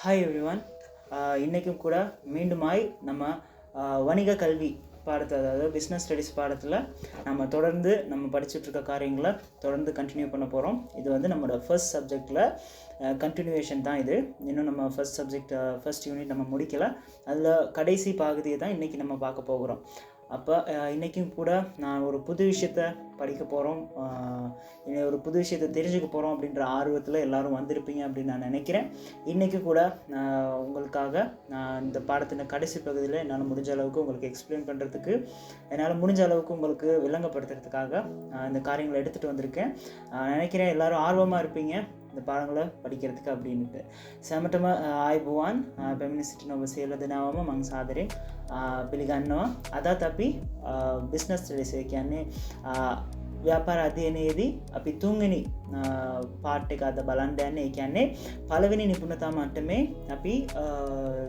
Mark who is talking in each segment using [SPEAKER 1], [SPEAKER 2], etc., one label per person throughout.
[SPEAKER 1] Hi everyone. இன்றைக்கும் கூட மீண்டுமாய் நம்ம வணிக கல்வி பாடத்தை, அதாவது பிஸ்னஸ் ஸ்டடீஸ் பாடத்தில் நம்ம படிச்சுட்ருக்க காரியங்களை தொடர்ந்து கண்டினியூ பண்ண போகிறோம். இது வந்து நம்மளோட ஃபர்ஸ்ட் சப்ஜெக்டில் கண்டினியூவேஷன் தான். இது இன்னும் நம்ம ஃபர்ஸ்ட் யூனிட் நம்ம முடிக்கலை. அதில் கடைசி பகுதியை தான் இன்றைக்கி நம்ம பார்க்க போகிறோம். அப்போ இன்றைக்கும் கூட நான் ஒரு புது விஷயத்தை படிக்க போகிறோம், ஒரு புது விஷயத்தை தெரிஞ்சுக்க போகிறோம் அப்படின்ற ஆர்வத்தில் எல்லோரும் வந்திருப்பீங்க அப்படின்னு நான் நினைக்கிறேன். இன்றைக்கி கூட உங்களுக்காக நான் இந்த பாடத்தின் கடைசி பகுதியில் என்னால் முடிஞ்ச அளவுக்கு உங்களுக்கு எக்ஸ்பிளைன் பண்ணுறதுக்கு, என்னால் முடிஞ்ச அளவுக்கு உங்களுக்கு விளங்கப்படுத்துறதுக்காக இந்த காரியங்களை எடுத்துகிட்டு வந்திருக்கேன். நினைக்கிறேன் எல்லோரும் ஆர்வமாக இருப்பீங்க இந்த பாடங்களை படிக்கிறதுக்கு அப்படின்ட்டு. සැමටම ආයුබෝවන් පැමිණ සිටින ඔබ සියලු දෙනාම මම සාදරයෙන් පිළිගන්නවා. අදත් අපි බිස්නස් ස්ටඩීස් කියන්නේ ව්‍යාපාර අධ්‍යයනයේදී අපි තුන්වෙනි පාර්ට් එක අද බලන්න යන්නේ. ඒ කියන්නේ පළවෙනි නිපුණතා මට්ටමේ අපි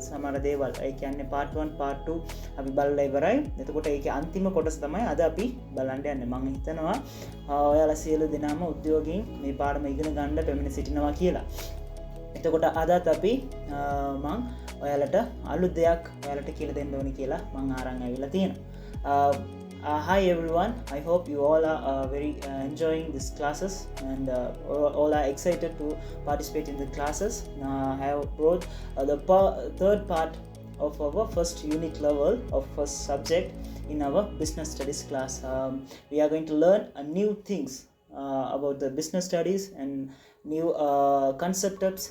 [SPEAKER 1] සමහර දේවල්, ඒ කියන්නේ part 1 part 2 අපි බලලා ඉවරයි. එතකොට ඒකේ අන්තිම කොටස තමයි අද අපි බලන්න යන්නේ. මම හිතනවා ඔයාලා සියලු දෙනාම උද්‍යෝගයෙන් මේ පාඩම ඉගෙන ගන්න පැමිණ සිටිනවා කියලා. එතකොට අදත් අපි මම ඔයාලට අලුත් දෙයක් ඔයාලට කියලා දෙන්න ඕනි කියලා මම ආරං ඇවිල්ලා තියෙනවා. Hi everyone, I hope you all are very enjoying these classes and all are excited to participate in the classes. I have brought the third part of our first unit level of first subject in our business studies class. We are going to learn new things about the business studies and new concepts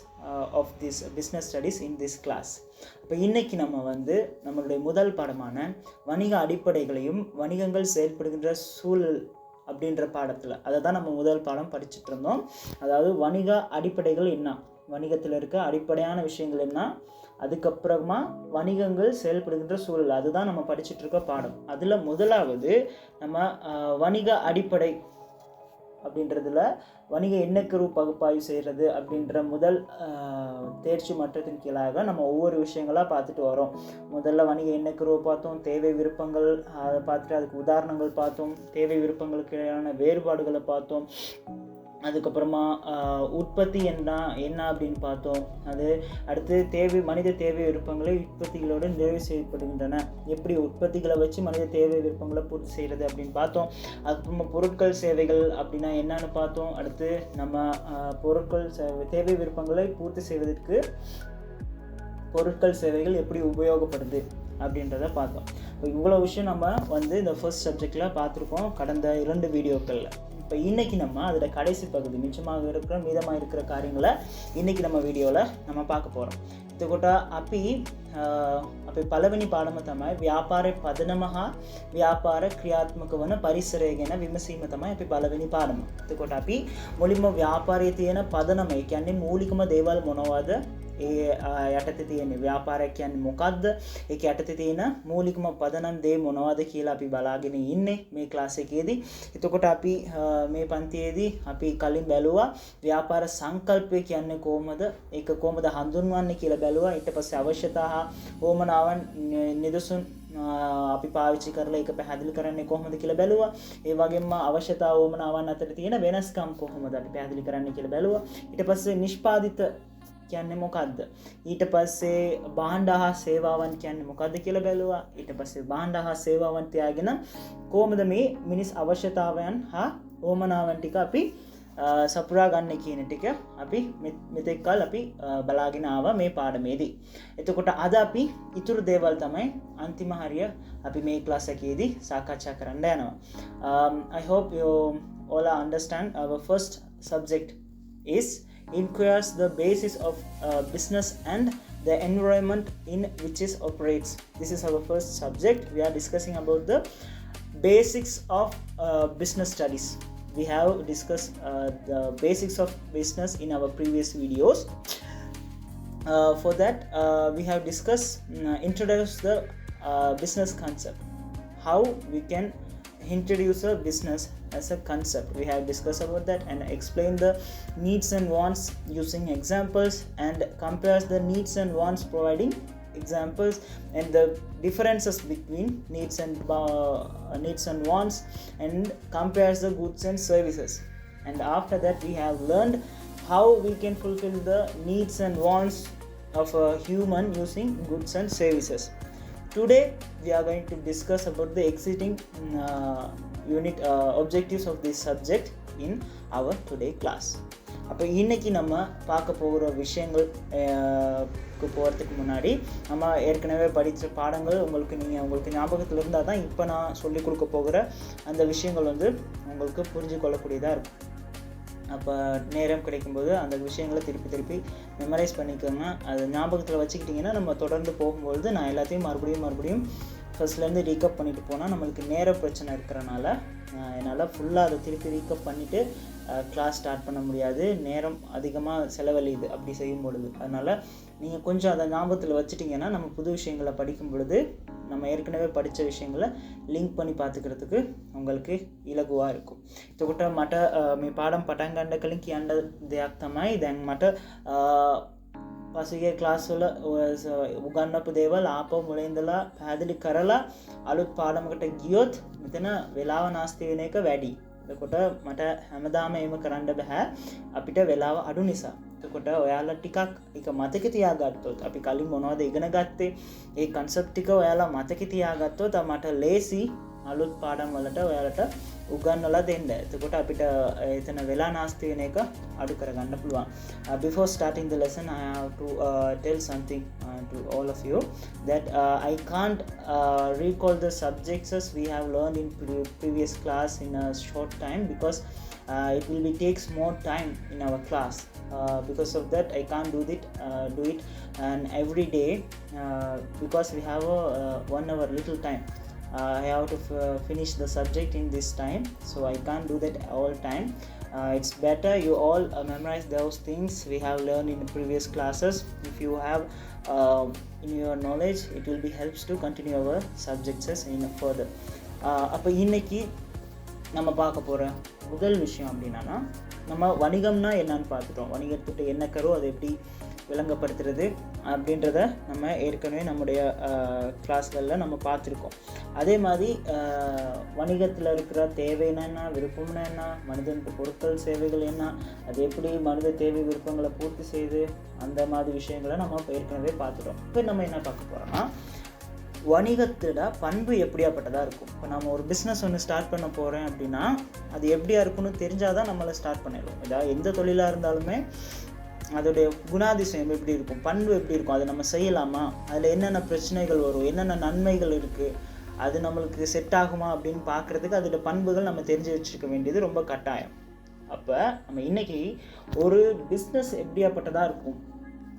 [SPEAKER 1] of this business studies in this class. இப்போ இன்றைக்கி நம்ம வந்து நம்மளுடைய முதல் பாடமான வணிக அடிப்படைகளையும் வணிகங்கள் செயல்படுகின்ற சூழல் அப்படின்ற பாடத்தில் அதை தான் நம்ம முதல் பாடம் படிச்சுட்டு இருந்தோம். அதாவது வணிக அடிப்படைகள் என்ன, வணிகத்தில் இருக்க அடிப்படையான விஷயங்கள் என்ன, அதுக்கப்புறமா வணிகங்கள் செயல்படுகின்ற சூழல், அதுதான் நம்ம படிச்சுட்டு இருக்க பாடம். அதில் முதலாவது நம்ம வணிக அடிப்படை அப்படின்றதுல வணிக எண்ணக்கரு பகுப்பாய்வு செய்கிறது அப்படின்ற முதல் தேர்ச்சி மட்டத்தின் கீழாக நம்ம ஒவ்வொரு விஷயங்களாக பார்த்துட்டு வரோம். முதல்ல வணிக எண்ணக்கருவை பார்த்தோம், தேவை விருப்பங்கள் அதை பார்த்துட்டு அதுக்கு உதாரணங்கள் பார்த்தோம், தேவை விருப்பங்களுக்கு இடையான வேறுபாடுகளை பார்த்தோம். அதுக்கப்புறமா உற்பத்தி என்ன அப்படின்னு பார்த்தோம். அது அடுத்து மனித தேவை விருப்பங்களை உற்பத்திகளோடு நிறைவு செய்யப்படுகின்றன, எப்படி உற்பத்திகளை வச்சு மனித தேவை விருப்பங்களை பூர்த்தி செய்கிறது அப்படின்னு பார்த்தோம். அதுக்கப்புறமா பொருட்கள் சேவைகள் அப்படின்னா என்னன்னு பார்த்தோம். அடுத்து நம்ம பொருட்கள் தேவை விருப்பங்களை பூர்த்தி செய்வதற்கு பொருட்கள் சேவைகள் எப்படி உபயோகப்படுது அப்படின்றத பார்த்தோம். இவ்வளோ விஷயம் நம்ம வந்து இந்த ஃபர்ஸ்ட் சப்ஜெக்டில் பார்த்துருக்கோம் கடந்த 2 வீடியோக்களில். இப்போ இன்றைக்கி நம்ம அதில் கடைசி பகுதி மீதமாக இருக்கிற காரியங்களை இன்றைக்கி நம்ம வீடியோவில் நம்ம பார்க்க போகிறோம். එතකොට අපි පළවෙනි පාඩම තමයි ව්‍යාපාරයේ පදනම හා ව්‍යාපාර ක්‍රියාත්මක වන පරිසරය ගැන විමසීම තමයි අපි පළවෙනි පාඩම. එතකොට අපි මුලින්ම ව්‍යාපාරයේ තියෙන පදනම, ඒ කියන්නේ මූලිකම දේවල් මොනවද, ඒ යටතේ තියෙන ව්‍යාපාරයක් කියන්නේ මොකක්ද, ඒක යටතේ තියෙන මූලිකම පදනම් දේ මොනවද කියලා අපි බලාගෙන ඉන්නේ මේ ක්ලාස් එකේදී. එතකොට අපි මේ පන්තියේදී අපි කලින් බැලුවා ව්‍යාපාර සංකල්පය කියන්නේ කොහොමද, ඒක කොහොමද හඳුන්වන්නේ කියලා බැලුවා. ඊට පස්සේ අවශ්‍යතා හා ඕමනාවන් නිදසුන් අපි පාවිච්චි කරලා ඒක පැහැදිලි කරන්නේ කොහොමද කියලා බැලුවා. ඒ වගේම අවශ්‍යතා ඕමනාවන් අතර තියෙන වෙනස්කම් කොහොමද අපි පැහැදිලි කරන්නේ කියලා බැලුවා. ඊට පස්සේ නිෂ්පාදිත කියන්නේ මොකද්ද, ඊට පස්සේ භාණ්ඩ හා සේවාවන් කියන්නේ මොකද්ද කියලා බැලුවා. ඊට පස්සේ භාණ්ඩ හා සේවාවන් තියාගෙන කොහොමද මේ මිනිස් අවශ්‍යතාවයන් හා ඕමනාවන් ටික අපි සපුරා ගන්න කියන ටික අපි මෙතෙක් කල් අපි බලාගෙන ආවා මේ පාඩමේදී. එතකොට අද අපි ඊතුරු දේවල් තමයි අන්තිම හරිය අපි මේ ක්ලාස් එකේදී සාකච්ඡා කරන්න යනවා. I hope you all understand our first subject is inquires the basis of business and the environment in which it operates. This is our first subject. We are discussing about the basics of business studies. We have discussed the basics of business in our previous videos. For that we have discussed introduce the business concept, how we can introduce a business as a concept. We have discussed about that and explain the needs and wants using examples, and compares the needs and wants providing examples and the differences between needs and wants, and compares the goods and services. And after that we have learned how we can fulfill the needs and wants of a human using goods and services. Today we are going to discuss about the exciting unit objectives of this subject in our today class. அப்போ இன்றைக்கி நம்ம பார்க்க போகிற விஷயங்கள் போகிறதுக்கு முன்னாடி நம்ம ஏற்கனவே படித்த பாடங்கள் உங்களுக்கு ஞாபகத்தில் இருந்தால் தான் இப்போ நான் சொல்லிக் கொடுக்க போகிற அந்த விஷயங்கள் உங்களுக்கு புரிஞ்சு கொள்ளக்கூடியதாக இருக்கும். அப்போ நேரம் கிடைக்கும்போது அந்த விஷயங்களை திருப்பி மெமரைஸ் பண்ணிக்கோங்க. அது ஞாபகத்தில் வச்சுக்கிட்டிங்கன்னா நம்ம தொடர்ந்து போகும்பொழுது நான் எல்லாத்தையும் மறுபடியும் ஃபஸ்ட்லேருந்து ரீகப் பண்ணிட்டு போனால் நம்மளுக்கு நேர பிரச்சனை இருக்கிறனால என்னால் ஃபுல்லாக அதை திருப்பி ரீகப் பண்ணிவிட்டு கிளாஸ் ஸ்டார்ட் பண்ண முடியாது. நேரம் அதிகமாக செலவழியுது அப்படி செய்யும் பொழுது. அதனால் நீங்கள் கொஞ்சம் அதை ஞாபகத்தில் வச்சுட்டிங்கன்னா நம்ம புது விஷயங்களை படிக்கும் பொழுது நம்ம ஏற்கனவே படித்த விஷயங்களை லிங்க் பண்ணி பார்த்துக்கிறதுக்கு உங்களுக்கு இலகுவாக இருக்கும். එතකොට මට මේ පාඩම් පටන් ගන්න කලින් කියන්න දෙයක් තමයි දැන් මට පසුගිය ක්ලාස් වල උගන්වපු දේවල් ආපහු මුලින් ඉඳලා පැහැදිලි කරලා අලුත් පාඩමකට ගියොත් මෙතන වෙලාව නාස්ති වෙන එක වැඩි. එතකොට මට හැමදාම එහෙම කරන්න බෑ අපිට වෙලාව අඩු නිසා. එතකොට ඔයාලා ටිකක් ඒක මතක තියාගත්තොත් අපි කලින් මොනවද ඉගෙන ගත්තේ ඒ concept ටික ඔයාලා මතක තියාගත්තොත් මට ලේසි අලුත් පාඩම් වලට ඔයාලට උගන්වලා දෙන්න. එතකොට අපිට එතන වෙලා නාස්ති වෙන එක අඩු කරගන්න පුළුවන්. Before starting the lesson I have to tell something to all of you that I can't recall the subjects as we have learned in previous class in a short time because it will be takes more time in our class. Because of that I can't do it and every day because we have a 1 hour little time. I have to finish the subject in this time, so I can't do that all time. It's better you all memorize those things we have learned in the previous classes. If you have in your knowledge, it will be helps to continue our subjects in further. அப்போ இன்னைக்கு நம்ம பார்க்க போகிற முதல் விஷயம் அப்படின்னா நம்ம வணிகம்னா என்னன்னு பார்த்துட்டோம். வணிகத்துக்கு என்ன கரோ அதை எப்படி விளங்கப்படுத்துறது அப்படின்றத நம்ம ஏற்கனவே நம்முடைய கிளாஸ்களில் நம்ம பார்த்துருக்கோம். அதே மாதிரி வணிகத்தில் இருக்கிற தேவை என்ன, விருப்பம்னா என்ன, மனிதனுக்கு பொருட்கள் சேவைகள் என்ன, அது எப்படி மனித தேவை விருப்பங்களை பூர்த்தி செய்து அந்த மாதிரி விஷயங்களை நம்ம ஏற்கனவே பார்த்துட்டோம். இப்போ நம்ம என்ன பார்க்க போகிறோம்னா வணிகத்தோட பண்பு எப்படியாப்பட்டதாக இருக்கும். இப்போ நம்ம ஒரு பிஸ்னஸ் ஒன்று ஸ்டார்ட் பண்ண போகிறேன் அப்படின்னா அது எப்படியா இருக்குன்னு தெரிஞ்சால் தான் நம்மளை ஸ்டார்ட் பண்ணிடுவோம். ஏதாவது எந்த தொழிலாக இருந்தாலுமே அதோடைய குணாதிசயம் எப்படி இருக்கும், பண்பு எப்படி இருக்கும், அதை நம்ம செய்யலாமா, அதில் என்னென்ன பிரச்சனைகள் வரும், என்னென்ன நன்மைகள் இருக்குது, அது நம்மளுக்கு செட் ஆகுமா அப்படின்னு பார்க்குறதுக்கு அதோட பண்புகள் நம்ம தெரிஞ்சு வச்சுருக்க வேண்டியது ரொம்ப கட்டாயம். அப்போ நம்ம இன்றைக்கி ஒரு பிஸ்னஸ் எப்படியாப்பட்டதாக இருக்கும்,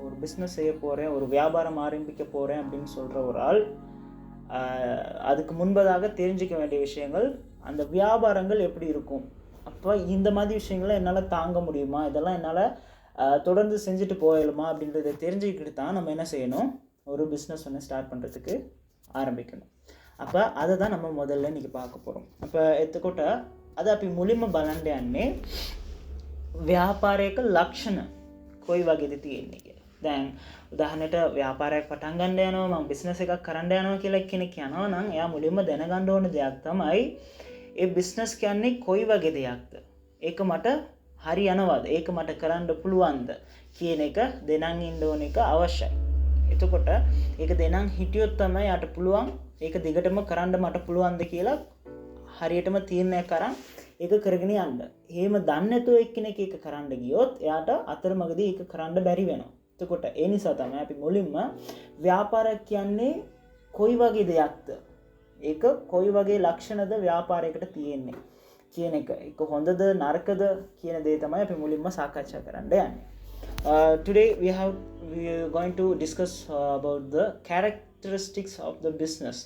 [SPEAKER 1] ஒரு பிஸ்னஸ் செய்ய போகிறேன், ஒரு வியாபாரம் ஆரம்பிக்க போகிறேன் அப்படின்னு சொல்கிற ஒரு ஆள் அதுக்கு முன்பதாக தெரிஞ்சிக்க வேண்டிய விஷயங்கள் அந்த வியாபாரங்கள் எப்படி இருக்கும். அப்போ இந்த மாதிரி விஷயங்களை என்னால் தாங்க முடியுமா, இதெல்லாம் என்னால் தொடர்ந்து செஞ்சுட்டு போயிடலாமா அப்படின்றத தெரிஞ்சுக்கிட்டு தான் நம்ம என்ன செய்யணும், ஒரு பிஸ்னஸ் ஒன்று ஸ்டார்ட் பண்ணுறதுக்கு ஆரம்பிக்கணும். அப்போ அதை தான் நம்ம முதல்ல இன்றைக்கி பார்க்க போகிறோம். அப்போ එතකොට අද අපි මුලින්ම බලන්න යන්නේ ව්‍යාපාරයක ලක්ෂණ කොයි වගේද තියෙන්නේ කියලා. දැන් උදාහරණයට ව්‍යාපාරයක් පටන් ගන්න යනවා, මම බිස්නස් එකක් කරන්න යනවා කියලා කෙනෙක් යනවා නම් එයා මුලින්ම දැනගන්න ඕන දෙයක් තමයි ඒ බිස්නස් කියන්නේ කොයි වගේ දෙයක්ද, ඒක මට හරි යනවාද, ඒක මට කරන්න පුළුවන්ද කියන එක දෙනන් ඉන්න ඕන එක අවශ්‍යයි. එතකොට ඒක දෙනන් හිටියොත් තමයි යාට පුළුවන් ඒක දිගටම කරන්න මට පුළුවන්ද කියලා හරියටම තීරණය කරන් ඒක කරගෙන යන්න. එහෙම දන්නේ නැතුව එක්කෙනෙක් ඒක කරන්න ගියොත් එයාට අතරමඟදී ඒක කරන්න බැරි වෙනවා. එතකොට ඒ නිසා තමයි අපි මුලින්ම ව්‍යාපාරයක් කියන්නේ කොයි වගේ දෙයක්ද, ඒක කොයි වගේ ලක්ෂණද ව්‍යාපාරයකට තියෙන්නේ කියන එක, ඒක හොඳද නරකද කියන දේ තමයි අපි මුලින්ම සාකච්ඡා කරන්න යන්නේ. Today we are going to discuss about the characteristics of the business.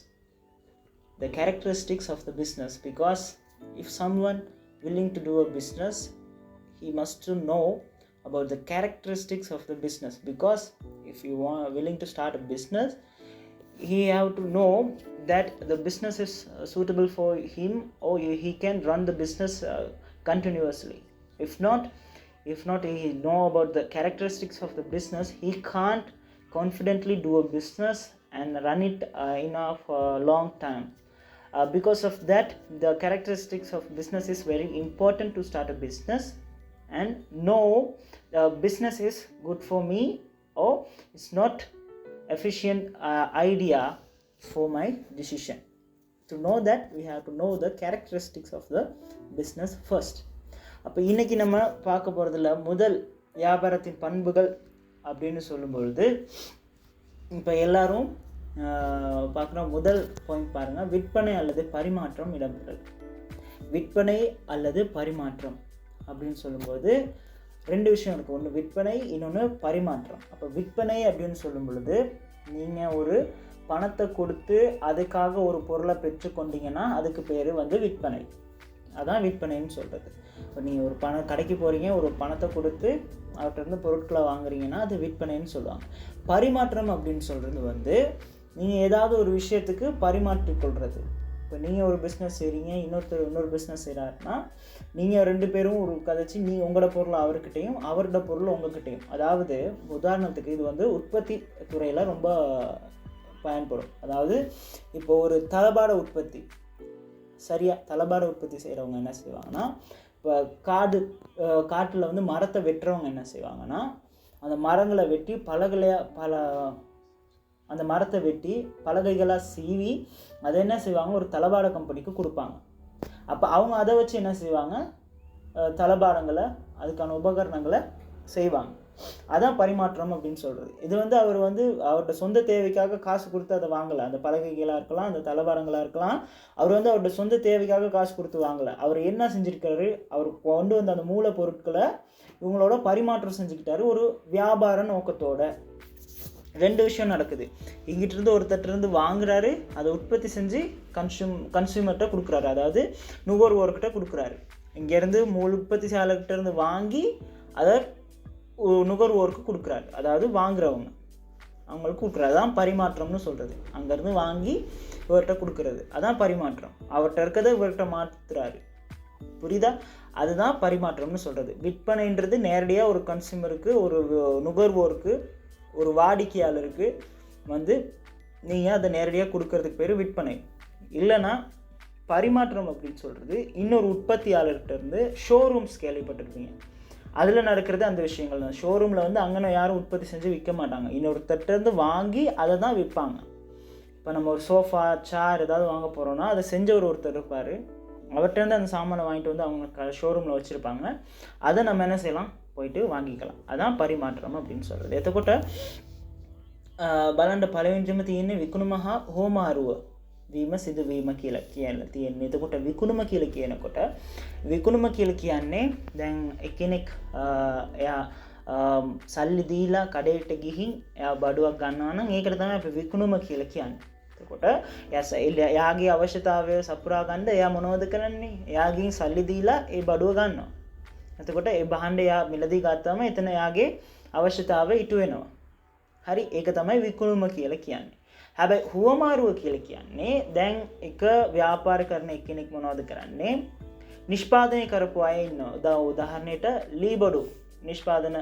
[SPEAKER 1] The characteristics of the business, because if someone willing to do a business, he must to know about the characteristics of the business. Because if you are willing to start a business, he have to know that the business is suitable for him, or he can run the business continuously. If not he know about the characteristics of the business, he can't confidently do a business and run it in a long time. Because of that, the characteristics of business is very important to start a business and know business is good for me or it's not efficient idea for my decision. To know that, we have to know the characteristics of the business first. அப்போ இன்றைக்கி நம்ம பார்க்க போகிறதுல முதல் வியாபாரத்தின் பண்புகள் அப்படின்னு சொல்லும்பொழுது, இப்போ எல்லாரும் பார்க்குறோம். முதல் பாயிண்ட் பாருங்கள், விற்பனை அல்லது பரிமாற்றம் இடம்பெறுது. விற்பனை அல்லது பரிமாற்றம் அப்படின்னு சொல்லும்போது ரெண்டு விஷயம் இருக்குது. ஒன்று விற்பனை, இன்னொன்று பரிமாற்றம். அப்போ விற்பனை அப்படின்னு சொல்லும் பொழுது, நீங்கள் ஒரு பணத்தை கொடுத்து அதுக்காக ஒரு பொருளை பெற்றுக்கொண்டீங்கன்னா அதுக்கு பேர் விற்பனை. அதான் விற்பனைன்னு சொல்கிறது. இப்போ நீங்கள் ஒரு கடைக்கு போகிறீங்க, ஒரு பணத்தை கொடுத்து அவர்கிட்ட பொருட்களை வாங்குறீங்கன்னா அது விற்பனைன்னு சொல்லுவாங்க. பரிமாற்றம் அப்படின்னு சொல்கிறது நீங்கள் ஏதாவது ஒரு விஷயத்துக்கு பரிமாற்றிக்கொள்கிறது. இப்போ நீங்கள் ஒரு பிஸ்னஸ் செய்கிறீங்க, இன்னொரு பிஸ்னஸ் செய்கிறாருன்னா நீங்கள் ரெண்டு பேரும் ஒரு கதைச்சி நீங்கள் உங்களோட பொருள் அவர்கிட்டையும் அவரோட பொருள் உங்கள்கிட்டையும். அதாவது உதாரணத்துக்கு இது உற்பத்தி துறையில் ரொம்ப பயன்படும். அதாவது இப்போ ஒரு தளபாட உற்பத்தி, சரியாக தளபாட உற்பத்தி செய்கிறவங்க என்ன செய்வாங்கன்னா, இப்போ காட்டில் மரத்தை வெட்டுறவங்க என்ன செய்வாங்கன்னா, அந்த மரங்களை வெட்டி அந்த மரத்தை வெட்டி பலகைகளாக சீவி அதை என்ன செய்வாங்க, ஒரு தளபாட கம்பெனிக்கு கொடுப்பாங்க. அப்போ அவங்க அதை வச்சு என்ன செய்வாங்க, தளபாடங்களை அதுக்கான உபகரணங்களை செய்வாங்க. அதான் பரிமாற்றம் அப்படின்னு சொல்கிறது. இது அவர் அவரோட சொந்த தேவைக்காக காசு கொடுத்து அதை வாங்கலை. அந்த பலகைகளாக இருக்கலாம், அந்த தளபாடங்களாக இருக்கலாம், அவர் அவரோட சொந்த தேவைக்காக காசு கொடுத்து வாங்கலை. அவர் என்ன செஞ்சுருக்காரு, அவர் கொண்டு வந்த அந்த மூலப்பொருட்களை இவங்களோட பரிமாற்றம் செஞ்சுக்கிட்டாரு ஒரு வியாபார நோக்கத்தோட. ரெண்டு விஷயம் நடக்குது. இங்கிட்டிருந்து ஒருத்தட்டிருந்து வாங்குறாரு, அதை உற்பத்தி செஞ்சு கன்சியூமர்கிட்ட கொடுக்குறாரு, அதாவது நுகர்வோர்கிட்ட கொடுக்குறாரு. இங்கேருந்து உற்பத்தி சாலைகிட்டேருந்து வாங்கி அதை நுகர்வோருக்கு கொடுக்குறாரு, அதாவது வாங்குறவங்க அவங்களுக்கு கொடுக்குறாரு. அதான் பரிமாற்றம்னு சொல்கிறது. அங்கேருந்து வாங்கி இவர்கிட்ட கொடுக்குறது, அதான் பரிமாற்றம். அவர்கிட்ட இருக்கிறத இவர்கிட்ட மாற்றுறாரு. புரியுதா? அதுதான் பரிமாற்றம்னு சொல்கிறது. விற்பனைன்றது நேரடியாக ஒரு கன்சியூமருக்கு, ஒரு நுகர்வோருக்கு, ஒரு வாடிக்கையாளருக்கு நீங்கள் அதை நேரடியாக கொடுக்கறதுக்கு பேர் விற்பனை. இல்லைன்னா பரிமாற்றம் அப்படின்னு சொல்கிறது இன்னொரு உற்பத்தியாளர்கிட்ட இருந்து ஷோரூம்ஸ் கேள்விப்பட்டிருப்பீங்க. அதில் நடக்கிறது அந்த விஷயங்கள் தான். ஷோரூமில் அங்கே யாரும் உற்பத்தி செஞ்சு விற்க மாட்டாங்க, இன்னொருத்தர்கிட்டருந்து வாங்கி அதை தான் விற்பாங்க. இப்போ நம்ம ஒரு சோஃபா, சேர் ஏதாவது வாங்க போகிறோன்னா அதை செஞ்சவர் ஒருத்தர் இருப்பார், அவர்கிட்டருந்து அந்த சாமானை வாங்கிட்டு அவங்க ஷோரூமில் வச்சுருப்பாங்க. அதை நம்ம என்ன செய்யலாம், போயிட்டு வாங்கிக்கலாம். அதான் பரிமாற்றம் அப்படின்னு சொல்கிறது. එතකොට බලන්න පළවෙනිම තියෙන්නේ විකුණුම හා හෝමාරුව වීම සිදුවීම කියලා තියෙන්නේ. එතකොට විකුණුම කියලා කියනකොට විකුණුම කියලා කියන්නේ දැන් එක්කෙනෙක් එයා සල්ලි දීලා කඩේට ගිහින් එයා බඩුවක් ගන්නවා නම් ඒකට තමයි අපි විකුණුම කියලා කියන්නේ. එතකොට එයාගේ අවශ්‍යතාවය සපුරා ගන්න එයා මොනවද කරන්නේ? එයාගෙන් සල්ලි දීලා ඒ බඩුව ගන්නවා. එතකොට ඒ භාණ්ඩය එයා මිලදී ගත්තාම එතන එයාගේ අවශ්‍යතාවය ඉටු වෙනවා. හරි, ඒක තමයි විකුණුම කියලා කියන්නේ. හැබැයි හුවමාරුව කියලා කියන්නේ දැන් එක ව්‍යාපාර කරන එක්කෙනෙක් මොනවද කරන්නේ? නිෂ්පාදනය කරපු අය ඉන්නවා. උදාහරණයට ලී බඩු නිෂ්පාදන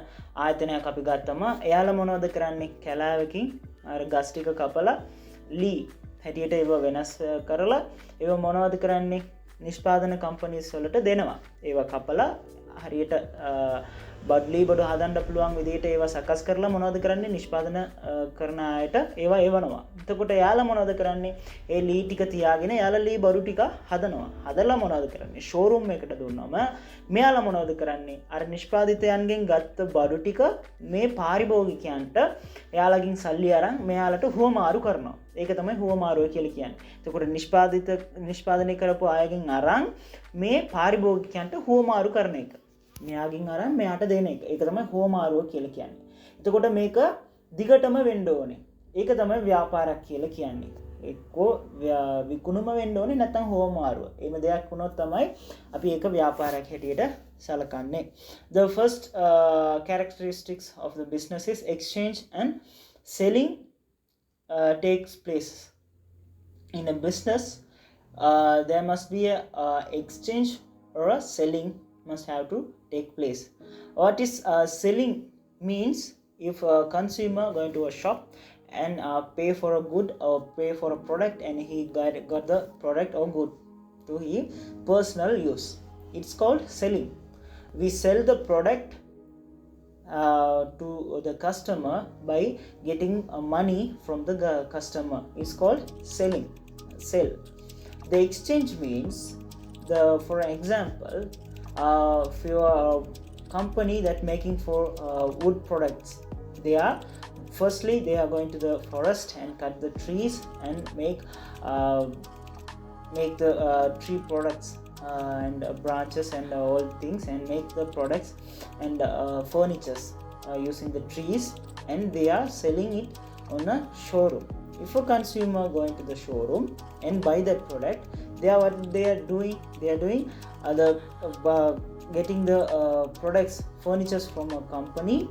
[SPEAKER 1] ආයතනයක් අපි ගත්තම එයාලා මොනවද කරන්නේ? කැලෑවකින් අර ගස් ටික කපලා ලී හැටියට ඒව වෙනස් කරලා ඒව මොනවද කරන්නේ? නිෂ්පාදන කම්පනීස් වලට දෙනවා. ඒව කපලා හරියට බඩ්ලී බඩු හදන්න පුළුවන් විදිහට ඒවා සකස් කරලා මොනවද කරන්නේ? නිෂ්පාදන කරන අයට ඒවා එවනවා. එතකොට යාලා මොනවද කරන්නේ? ඒ ලී ටික තියාගෙන යාලා ලී බඩු ටික හදනවා. හදලා මොනවද කරන්නේ? ෂෝරූම් එකට දුන්නම මෙයාලා මොනවද කරන්නේ? අර නිෂ්පාදිතයන්ගෙන් ගත්ත බඩු ටික මේ පාරිභෝගිකයන්ට එයාලගෙන් සල්ලි අරන් මෙයාලට හුවමාරු කරනවා. ඒක තමයි හුවමාරුව කියලා කියන්නේ. එතකොට නිෂ්පාදනය කරපු අයගෙන් අරන් මේ පාරිභෝගිකයන්ට හුවමාරු කරන එක. මෙයාගෙන් අරන් මෙයාට දෙන එක. ඒක තමයි හුවමාරුව කියලා කියන්නේ. එතකොට මේක දිගටම වෙන්න ඕනේ. ඒක තමයි ව්‍යාපාරයක් කියලා කියන්නේ. එක්කෝ විකුණුම වෙන්න ඕනේ නැත්නම් හුවමාරුව. එහෙම දෙයක් වුණොත් තමයි අපි ඒක ව්‍යාපාරයක් හැටියට සලකන්නේ. The first characteristics of the business is exchange and selling takes place. In a business there must be a exchange or a selling must have to take place. What is selling means? If a consumer going to a shop and pay for a good or pay for a product and he got the product or good to his personal use, it's called selling. We sell the product to the customer by getting money from the customer is called selling. Sell. The exchange means, for example, if you are a company that making for wood products, they are going to the forest and cut the trees and make the tree products and branches and all things, and make the products and furnitures using the trees, and they are selling it on a showroom. If a consumer going to the showroom and buy that product, they are doing getting the products, furnitures from a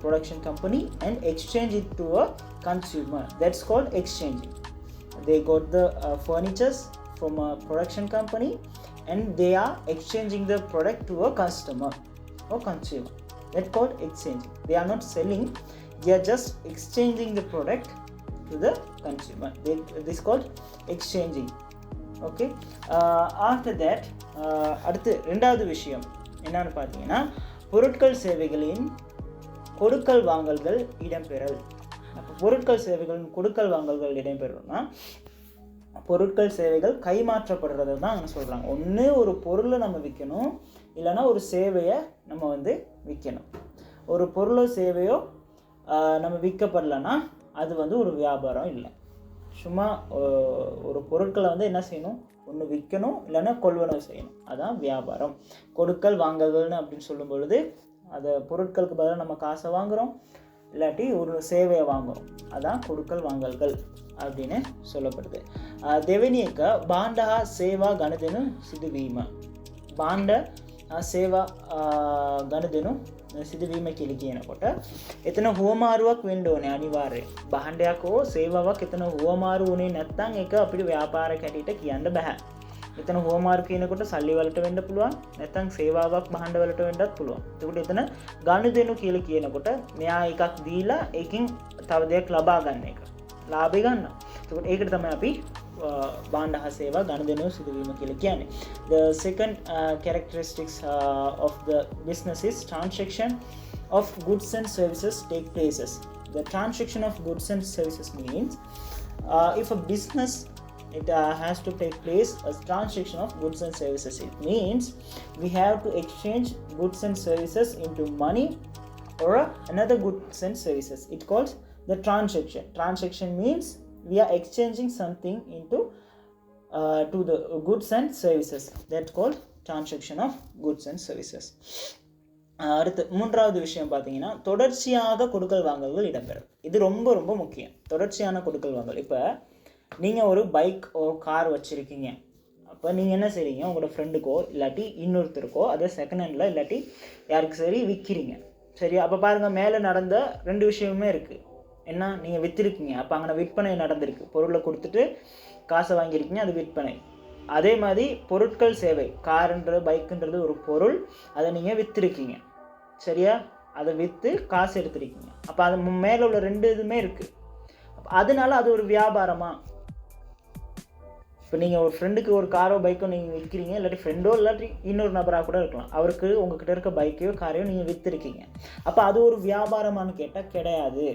[SPEAKER 1] production company, and exchange it to a consumer. That's called exchanging. They got the furnitures from a production company, and they are exchanging the product to a customer or consumer. That's called exchanging. They are not selling, they are just exchanging the product to the consumer. This is called exchanging. Okay. After that, அடுத்து ரெண்டாவது விஷயம் என்னன்னு பார்த்தீங்கன்னா, பொருட்கள் சேவைகளின் கொடுக்கல் வாங்கல்கள் இடம்பெறல். அப்போ பொருட்கள் சேவைகளின் கொடுக்கல் வாங்கல்கள் இடம்பெறணும்னா, பொருட்கள் சேவைகள் கைமாற்றப்படுறதை தான் அவங்க சொல்கிறாங்க. ஒன்று ஒரு பொருளை நம்ம விற்கணும், இல்லைனா ஒரு சேவையை நம்ம விற்கணும். ஒரு பொருளோ சேவையோ நம்ம விற்கப்படலைன்னா அது ஒரு வியாபாரம் இல்லை. சும்மா ஒரு பொருட்களை என்ன செய்யணும், ஒன்று விற்கணும் இல்லைன்னா கொள்வனவு செய்யணும், அதான் வியாபாரம். கொடுக்கல் வாங்கல்கள்னு அப்படின்னு சொல்லும் பொழுது, அதை பொருட்களுக்கு பதிலாக நம்ம காசை வாங்குகிறோம், இல்லாட்டி ஒரு சேவையை வாங்குகிறோம், அதான் கொடுக்கல் வாங்கல்கள் அப்படின்னு சொல்லப்படுது. දෙවෙනි එක භාණ්ඩ හා සේවා ගනුදෙනු සිදුවීම. භාණ්ඩ සේවා ගනුදෙනු සිදුවීම කියලා කියනකොට එතන හුවමාරුවක් වෙන්න ඕනේ අනිවාර්යයෙන්. භාණ්ඩයක් හෝ සේවාවක් එතන හුවමාරු වුණේ නැත්නම් ඒක අපිට ව්‍යාපාරයක් හැටියට කියන්න බෑ. එතන හුවමාරු කියනකොට සල්ලි වලට වෙන්න පුළුවන්, නැත්නම් සේවාවක් භාණ්ඩ වලට වෙන්නත් පුළුවන්. ඒකට එතන ගනුදෙනු කියලා කියනකොට මෙයා එකක් දීලා ඒකෙන් තව දෙයක් ලබා ගන්න එක. ලාභය ගන්න. ඒකට තමයි අපි භාණ්ඩ හා සේවා ගනුදෙනු සිදුවීම කියලා කියන්නේ. The second characteristics of the business is transaction of goods and services take places. The transaction of goods and services means if a business has to take place as transaction of goods and services. It means we have to exchange goods and services into money or another goods and services. It calls the transaction. Transaction means we are exchanging something into to the goods and services. That's called transaction of goods and services. அடுத்து மூன்றாவது விஷயம் பார்த்தீங்கன்னா, தொடர்ச்சியாக கொடுக்கல் வாங்கல்கள் இடம்பெறும். இது ரொம்ப ரொம்ப முக்கியம், தொடர்ச்சியான கொடுக்கல் வாங்கல். இப்போ நீங்கள் ஒரு பைக் கார் வச்சுருக்கீங்க. அப்போ நீங்கள் என்ன செய்றீங்க, உங்களோட ஃப்ரெண்டுக்கோ இல்லாட்டி இன்னொருத்தருக்கோ அதை செகண்ட் ஹேண்டில் இல்லாட்டி யாருக்கு சரி விற்கிறீங்க. சரி, அப்போ பாருங்கள், மேலே நடந்த ரெண்டு விஷயமுமே இருக்குது. என்ன, நீங்கள் விற்றுருக்கீங்க, அப்போ அங்கே விற்பனை நடந்திருக்கு. பொருளை கொடுத்துட்டு காசை வாங்கியிருக்கீங்க, அது விற்பனை. அதே மாதிரி பொருட்கள் சேவை, காருன்றது பைக்குன்றது ஒரு பொருள், அதை நீங்கள் விற்றுருக்கீங்க. சரியா, அதை விற்று காசு எடுத்துருக்கீங்க. அப்போ அது மேலே உள்ள ரெண்டு இதுவுமே இருக்குது. அதனால அது ஒரு வியாபாரமா? இப்போ நீங்கள் ஒரு ஃப்ரெண்டுக்கு ஒரு காரோ பைக்கோ நீங்கள் விற்கிறீங்க, இல்லாட்டி ஃப்ரெண்டோ இல்லாட்டி இன்னொரு நபராக கூட இருக்கலாம், அவருக்கு உங்ககிட்ட இருக்க பைக்கையோ காரையோ நீங்கள் விற்றுருக்கீங்க. அப்போ அது ஒரு வியாபாரமானு கேட்டால் கிடையாது.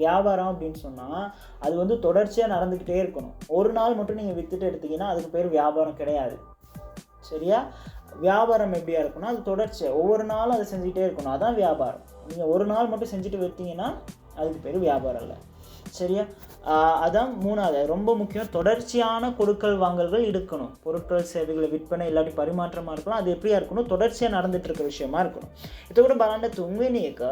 [SPEAKER 1] வியாபாரம் அப்படின்னு சொன்னால் அது தொடர்ச்சியாக நடந்துக்கிட்டே இருக்கணும். ஒரு நாள் மட்டும் நீங்கள் விற்றுட்டு எடுத்தீங்கன்னா அதுக்கு பேர் வியாபாரம் கிடையாது. சரியா, வியாபாரம் எப்படியா இருக்குன்னா, அது தொடர்ச்சியாக ஒவ்வொரு நாளும் அதை செஞ்சுக்கிட்டே இருக்கணும், அதான் வியாபாரம். நீங்கள் ஒரு நாள் மட்டும் செஞ்சுட்டு விற்றீங்கன்னா அதுக்கு பேர் வியாபாரம் இல்லை. சரியா, அதான் மூணாவது ரொம்ப முக்கியம், தொடர்ச்சியான கொடுக்கல் வாங்கல்கள் இருக்கணும். பொருட்கள் சேவைகளை விற்பனை இல்லாட்டி பரிமாற்றமாக இருக்கணும். அது எப்படியா இருக்கணும், தொடர்ச்சியாக நடந்துட்டு இருக்க விஷயமா இருக்கணும். இது கூட බලන්න තුන්වෙනි එක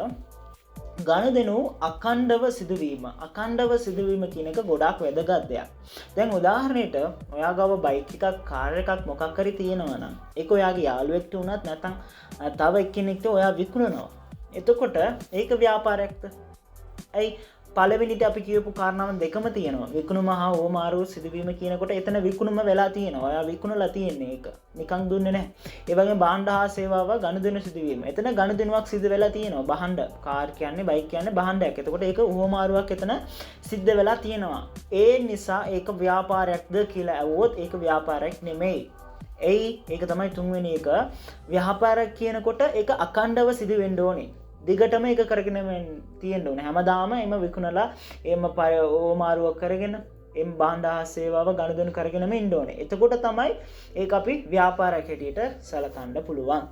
[SPEAKER 1] ගනුදෙනු අඛණ්ඩව සිදුවීම. අඛණ්ඩව සිදුවීම කියන එක ගොඩාක් වැදගත් දෙයක්. දැන් උදාහරණයට ඔයා ගාව බයික් එකක්, කාර් එකක් මොකක් හරි තියෙනවා නම් ඒක ඔයාගේ යාළුවෙක්ට උනත් නැත්නම් තව එක්කෙනෙක්ට ඔයා විකුණනවා. එතකොට ඒක ව්‍යාපාරයක්ද? ඇයි, පළවෙනිට අපි කියපු කාරණාවන් දෙකම තියෙනවා. විකුණුම හා ඕමාරුව සිදුවීම කියනකොට එතන විකුණුම වෙලා තියෙනවා. ඔයා විකුණලා තියෙන්නේ, ඒක නිකන් දුන්නේ නැහැ. ඒ වගේම භාණ්ඩ හා සේවාව ගනුදෙනු සිදුවීම. එතන ගනුදෙනුවක් සිදු වෙලා තියෙනවා. භාණ්ඩ, කාර් කියන්නේ, බයික් කියන්නේ භාණ්ඩයක්. එතකොට ඒක ඕමාරුවක් එතන සිද්ධ වෙලා තියෙනවා. ඒ නිසා ඒක ව්‍යාපාරයක්ද කියලා අහුවොත් ඒක ව්‍යාපාරයක් නෙමෙයි. එයි, ඒක තමයි තුන්වෙනි එක. ව්‍යාපාරයක් කියනකොට ඒක අඛණ්ඩව සිදු වෙන්න ඕනේ. දිගටම ඒක කරගෙන තියෙන්න ඕනේ. හැමදාම එම විකුණලා එම ඕමාරුවක් කරගෙන එම් බාණ්ඩ සේවාව ගනුදෙනු කරගෙනම ඉන්න ඕනේ. එතකොට තමයි ඒක අපි ව්‍යාපාරයක් හැටියට සලකන්න පුළුවන්.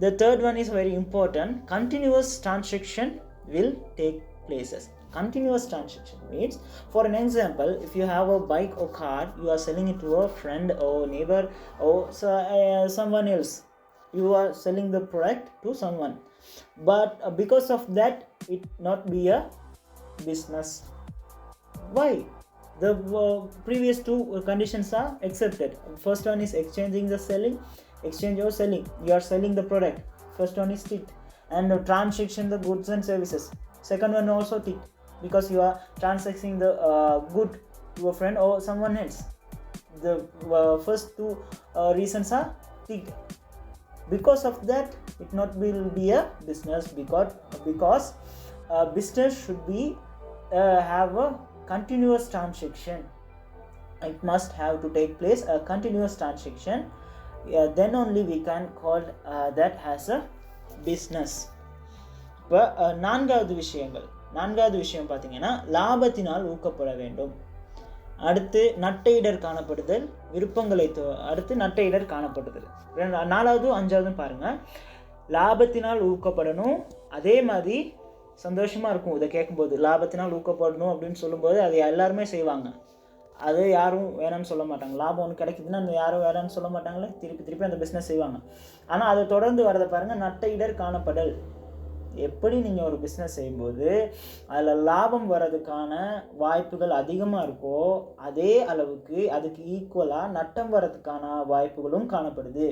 [SPEAKER 1] The third one is very important. Continuous transaction will take places. Continuous transaction means, for an example, if you have a bike or car, you are selling it to a friend or neighbor or someone else. You are selling the product to someone, but because of that it not be a business. Why? The previous two conditions are accepted. First one is exchanging the selling, exchange or selling, you are selling the product. First one is ticked. And the transaction the goods and services, second one also ticked, because you are transacting the good to a friend or someone else. The first two reasons are ticked. Because of that it not will be a business, because business should be have a continuous transaction. It must have to take place a continuous transaction. Then only we can call that as a business. இப்போ நான்காவது விஷயம் பார்த்தீங்கன்னா லாபத்தினால் ஊக்கப்பட வேண்டும். அடுத்து நட்டையிடர் காணப்படுதல், விருப்பங்களை அடுத்து நட்டையிடர் காணப்படுதல். நாலாவது அஞ்சாவது பாருங்க, லாபத்தினால் ஊக்கப்படணும். அதே மாதிரி சந்தோஷமாக இருக்கும் இதை கேட்கும்போது. லாபத்தினால் ஊக்கப்படணும் அப்படின்னு சொல்லும்போது அது எல்லாருமே செய்வாங்க, அது யாரும் வேணாம்னு சொல்ல மாட்டாங்க. லாபம் ஒன்று கிடைக்குதுன்னா அந்த யாரும் வேணாம்னு சொல்ல மாட்டாங்களே, திருப்பி அந்த பிஸ்னஸ் செய்வாங்க. ஆனால் அதை தொடர்ந்து வரதை பாருங்கள், நட்டையிடர் காணப்படல். எப்படி நீங்கள் ஒரு பிஸ்னஸ் செய்யும்போது அதில் லாபம் வர்றதுக்கான வாய்ப்புகள் அதிகமாக இருக்கோ, அதே அளவுக்கு அதுக்கு ஈக்குவலாக நட்டம் வர்றதுக்கான வாய்ப்புகளும் காணப்படுது.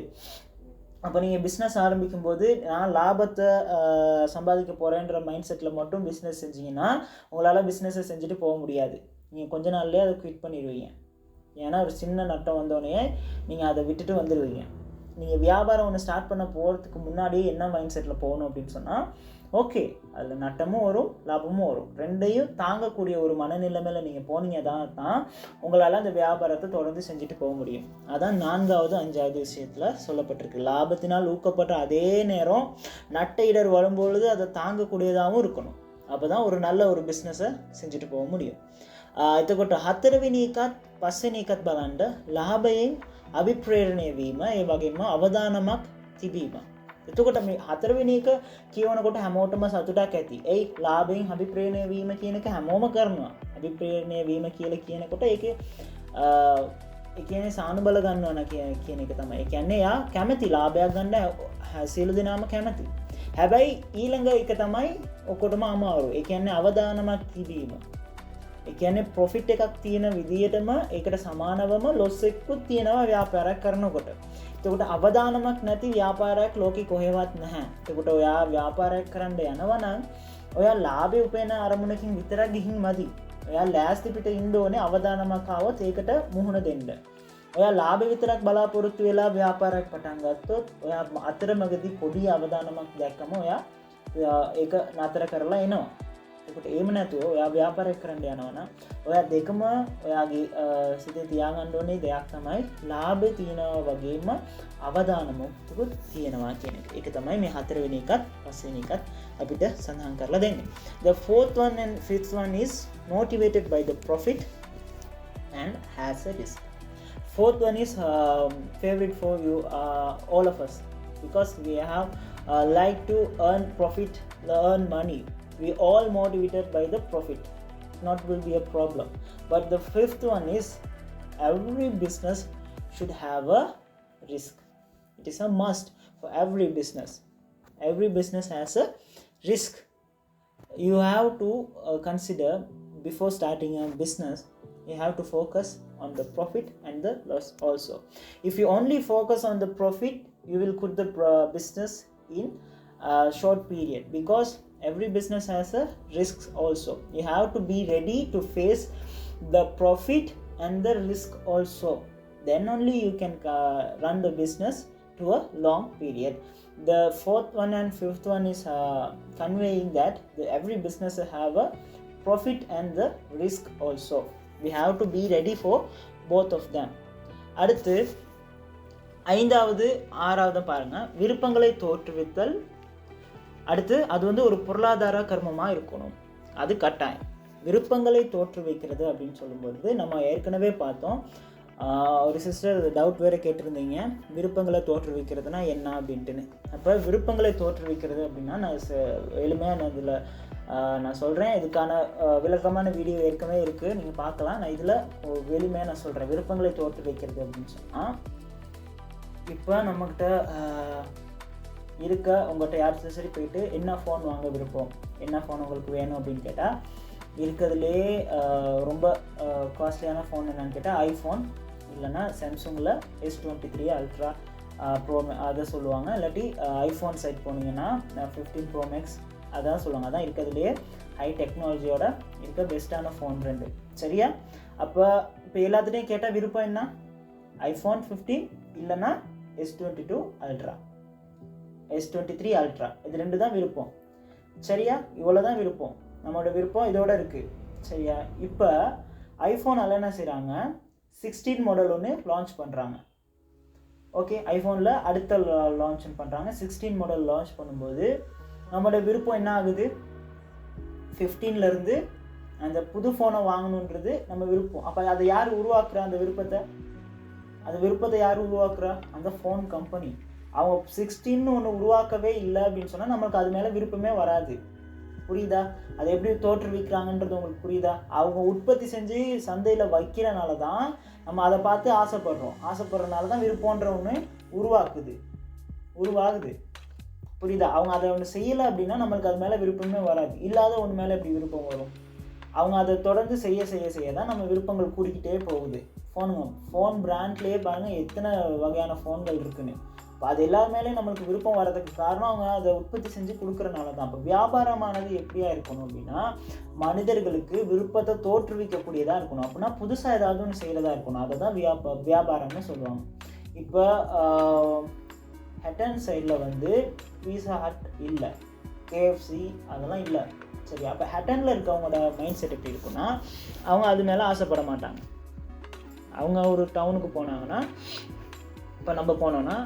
[SPEAKER 1] அப்போ நீங்கள் பிஸ்னஸ் ஆரம்பிக்கும்போது நான் லாபத்தை சம்பாதிக்க போகிறேன்ற மைண்ட் செட்டில் மட்டும் பிஸ்னஸ் செஞ்சிங்கன்னா உங்களால் பிஸ்னஸை செஞ்சுட்டு போக முடியாது. நீங்கள் கொஞ்ச நாள்லேயே அதை குவிட் பண்ணிடுவீங்க. ஏன்னா ஒரு சின்ன நட்டம் வந்தோடனே நீங்கள் அதை விட்டுட்டு வந்துடுவீங்க. நீங்கள் வியாபாரம் ஒன்று ஸ்டார்ட் பண்ண போகிறதுக்கு முன்னாடி என்ன மைண்ட் செட்டில் போகணும் அப்படின்னு சொன்னால், ஓகே அதில் நட்டமும் வரும் லாபமும் வரும், ரெண்டையும் தாங்கக்கூடிய ஒரு மனநிலைமையில் நீங்கள் போனீங்க தான் உங்களால் அந்த வியாபாரத்தை தொடர்ந்து செஞ்சுட்டு போக முடியும். அதான் 4வது 5வது விஷயத்தில் சொல்லப்பட்டிருக்கு. லாபத்தினால் ஊக்கப்பட்ட அதே நேரம் நட்டையிடர் வரும்பொழுது அதை தாங்கக்கூடியதாகவும் இருக்கணும். அப்போ தான் ஒரு நல்ல ஒரு பிஸ்னஸை செஞ்சுட்டு போக முடியும். එතකොට 4වෙනි එකත් 5වෙනි එකත් බලන්න, ලාභයෙන් අභිප්‍රේරණය වීම, ඒ වගේම අවදානමක් තිබීම. එතකොට මේ 4වෙනි එක කියවනකොට හැමෝටම සතුටක් ඇති. ඒයි ලාභයෙන් අභිප්‍රේරණය වීම කියන එක හැමෝම කරනවා. අභිප්‍රේරණය වීම කියලා කියනකොට ඒකේ ඒ කියන්නේ සානුබල ගන්නවා කියන එක තමයි. ඒ කියන්නේ යා කැමැති ලාභයක් ගන්න සියලු දෙනාම කැමැති. හැබැයි ඊළඟ එක තමයි ඔක්කොටම අමාරු. ඒ කියන්නේ අවදානමක් තිබීම. ඒ කියන්නේ ප්‍රොෆිට් එකක් තියෙන විදිහටම ඒකට සමානවම ලොස් එකකුත් තියෙනවා ව්‍යාපාරයක් කරනකොට. එතකොට අවදානමක් නැති ව්‍යාපාරයක් ලෝකෙ කොහෙවත් නැහැ. එතකොට ඔයා ව්‍යාපාරයක් කරන්න යනවා නම් ඔයා ලාභය උපයන අරමුණකින් විතරක් ගිහින් මදි. ඔයා ලෑස්ති පිට ඉන්න ඕනේ අවදානමක් ආවොත් ඒකට මුහුණ දෙන්න. ඔයා ලාභය විතරක් බලාපොරොත්තු වෙලා ව්‍යාපාරයක් පටන් ගත්තොත් ඔයා අතරමඟදී පොඩි අවදානමක් දැක්කම ඔයා ඒක නතර කරලා එනවා. එතකොට එහෙම නැතුව ඔයා ව්‍යාපාරයක් කරන්න යනවා නම් ඔයා දෙකම ඔයාගේ සිතේ තියාගන්න ඕනේ දෙයක් තමයි ලාභය තියනවා වගේම අවදානමකුත් තියෙනවා කියන එක. ඒක තමයි මේ 4වෙනි එකත් 5වෙනි එකත් අපිට සඳහන් කරලා දෙන්නේ. The fourth one and fifth one is motivated by the profit and has a risk. Fourth one is favorite for you all of us, because we have like to earn profit, earn money. We all motivated by the profit, not will be a problem. But the fifth one is every business should have a risk. It is a must for every business. Every business has a risk. You have to consider before starting a business, you have to focus on the profit and the loss also. If you only focus on the profit, you will put the business in a short period, because every business has a risks also. You have to be ready to face the profit and the risk also. Then only you can run the business to a long period. The fourth one and fifth one is conveying that every business have a profit and the risk also. We have to be ready for both of them. அடுத்து 5வது 6வது பாருங்க, விருப்பங்களை தோற்றுவித்தல், அடுத்து அது வந்து ஒரு பொருளாதார கர்மமாக இருக்கணும், அது கட்டாயம். விருப்பங்களை தோற்றுவிக்கிறது அப்படின்னு சொல்லும்பொழுது நம்ம ஏற்கனவே பார்த்தோம். ஒரு சிஸ்டர் டவுட் வேறு கேட்டிருந்தீங்க, விருப்பங்களை தோற்றுவிக்கிறதுனா என்ன அப்படின்ட்டுன்னு. அப்போ விருப்பங்களை தோற்றுவிக்கிறது அப்படின்னா நான் எளிமையாக நான் இதில் நான் சொல்கிறேன். இதுக்கான விளக்கமான வீடியோ ஏற்கனவே இருக்குது, நீங்கள் பார்க்கலாம். நான் இதில் எளிமையாக நான் சொல்கிறேன். விருப்பங்களை தோற்றுவிக்கிறது அப்படின்னு சொன்னால், இப்போ நம்மக்கிட்ட இருக்க உங்கள்கிட்ட யார் சரி போயிட்டு என்ன ஃபோன் வாங்க விருப்பம், என்ன ஃபோன் உங்களுக்கு வேணும் அப்படின்னு கேட்டால், இருக்கிறதுலே ரொம்ப காஸ்ட்லியான ஃபோன் என்னன்னு கேட்டால் ஐஃபோன், இல்லைன்னா சாம்சங்கில் S23 அல்ட்ரா ப்ரோ அதை சொல்லுவாங்க. இல்லாட்டி ஐஃபோன் சைட் போனீங்கன்னா 15 Pro Max அதான் சொல்லுவாங்க. அதான் இருக்கிறதுலே ஹை டெக்னாலஜியோட இருக்க பெஸ்ட்டான ஃபோன் 2. சரியா? அப்போ இப்போ எல்லாத்துலேயும் கேட்டால் விருப்பம் என்ன? ஐஃபோன் 15 இல்லைன்னா S22 அல்ட்ரா, S23 அல்ட்ரா, இது 2 தான் விருப்பம். சரியா? இவ்வளோ தான் விருப்பம். நம்மளோட விருப்பம் இதோட இருக்குது. சரியா? இப்போ ஐஃபோனால் என்ன செய்கிறாங்க, 16 மாடல் ஒன்று லான்ச் பண்ணுறாங்க. ஓகே, ஐஃபோனில் அடுத்த லான்ச் பண்ணுறாங்க. 16 மாடல் லான்ச் பண்ணும்போது நம்மளோட விருப்பம் என்ன ஆகுது, 15லேருந்து அந்த புது ஃபோனை வாங்கணுன்றது நம்ம விருப்பம். அப்போ அதை யார் உருவாக்குறா? அந்த விருப்பத்தை யார் உருவாக்குறா? அந்த ஃபோன் கம்பெனி. அவங்க 16 ஒன்று உருவாக்கவே இல்லை அப்படின்னு சொன்னால் நம்மளுக்கு அது மேலே விருப்பமே வராது. புரியுதா? அதை எப்படி தோற்றுவிக்கிறாங்கன்றது உங்களுக்கு புரியுதா? அவங்க உற்பத்தி செஞ்சு சந்தையில் வைக்கிறனால தான் நம்ம அதை பார்த்து ஆசைப்படுறதுனால தான் விருப்பன்ற ஒன்று உருவாகுது. புரியுதா? அவங்க அதை ஒன்று செய்யலை அப்படின்னா நம்மளுக்கு அது மேலே விருப்பமே வராது. இல்லாத ஒன்று மேலே எப்படி விருப்பம் வரும்? அவங்க அதை தொடர்ந்து செய்ய தான் நம்ம விருப்பங்கள் கூடிக்கிட்டே போகுது. ஃபோன் பிராண்ட்லேயே பாருங்கள் எத்தனை வகையான ஃபோன்கள் இருக்குன்னு. இப்போ அது எல்லாருமேலேயும் நம்மளுக்கு விருப்பம் வர்றதுக்கு காரணம் அவங்க அதை உற்பத்தி செஞ்சு கொடுக்குறனால தான். இப்போ வியாபாரமானது எப்படியா இருக்கணும் அப்படின்னா, மனிதர்களுக்கு விருப்பத்தை தோற்றுவிக்கக்கூடியதாக இருக்கணும். அப்படின்னா புதுசாக ஏதாவது ஒன்று செய்கிறதா இருக்கணும். அதை தான் வியாபாரம்னு சொல்லுவாங்க. இப்போ ஹட்டன் சைடில் வந்து பீஸா ஹட் இல்லை, KFC அதெல்லாம் இல்லை. சரி, அப்போ ஹட்டனில் இருக்கவங்களோட மைண்ட் செட் எப்படி இருக்குன்னா, அவங்க அது மேலே ஆசைப்பட மாட்டாங்க. அவங்க ஒரு டவுனுக்கு போனாங்கன்னா, இப்போ நம்ம போனோன்னா